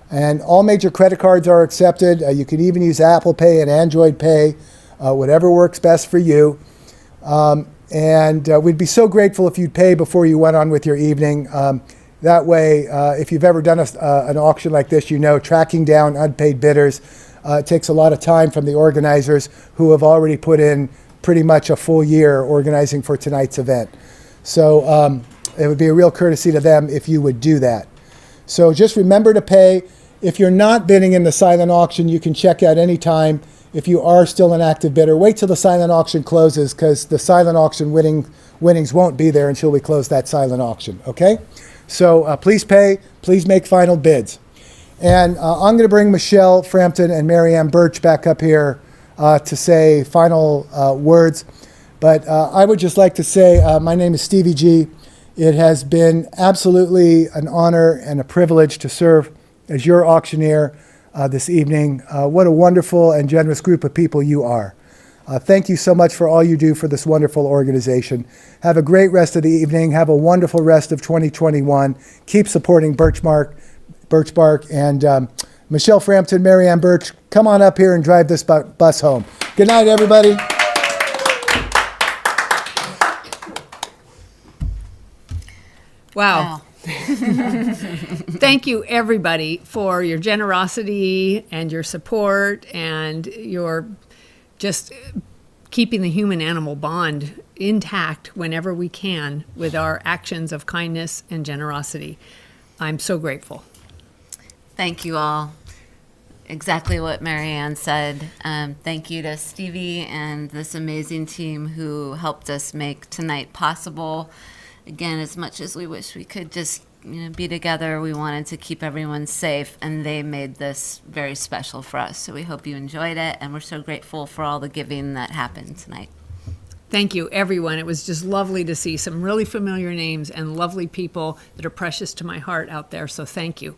And all major credit cards are accepted. You can even use Apple Pay and Android Pay, whatever works best for you. And we'd be so grateful if you'd pay before you went on with your evening. That way, if you've ever done an auction like this, you know tracking down unpaid bidders takes a lot of time from the organizers who have already put in pretty much a full year organizing for tonight's event. So it would be a real courtesy to them if you would do that. So just remember to pay. If you're not bidding in the silent auction, you can check out any time. If you are still an active bidder, wait till the silent auction closes, because the silent auction winnings won't be there until we close that silent auction, okay? So please pay, please make final bids. And I'm going to bring Michelle Frampton and Marianne Birch back up here to say final words. But I would just like to say my name is Stevie G. It has been absolutely an honor and a privilege to serve as your auctioneer this evening. What a wonderful and generous group of people you are. Thank you so much for all you do for this wonderful organization. Have a great rest of the evening. Have a wonderful rest of 2021. Keep supporting BirchBark, and Michelle Frampton, Marianne Birch, come on up here and drive this bus home. Good night, everybody. Wow. Thank you, everybody, for your generosity and your support and your just keeping the human-animal bond intact whenever we can with our actions of kindness and generosity. I'm so grateful. Thank you all. Exactly what Marianne said. Thank you to Stevie and this amazing team who helped us make tonight possible. Again, as much as we wish we could just be together, we wanted to keep everyone safe, and they made this very special for us. So we hope you enjoyed it, and we're so grateful for all the giving that happened tonight. Thank you, everyone. It was just lovely to see some really familiar names and lovely people that are precious to my heart out there, so thank you.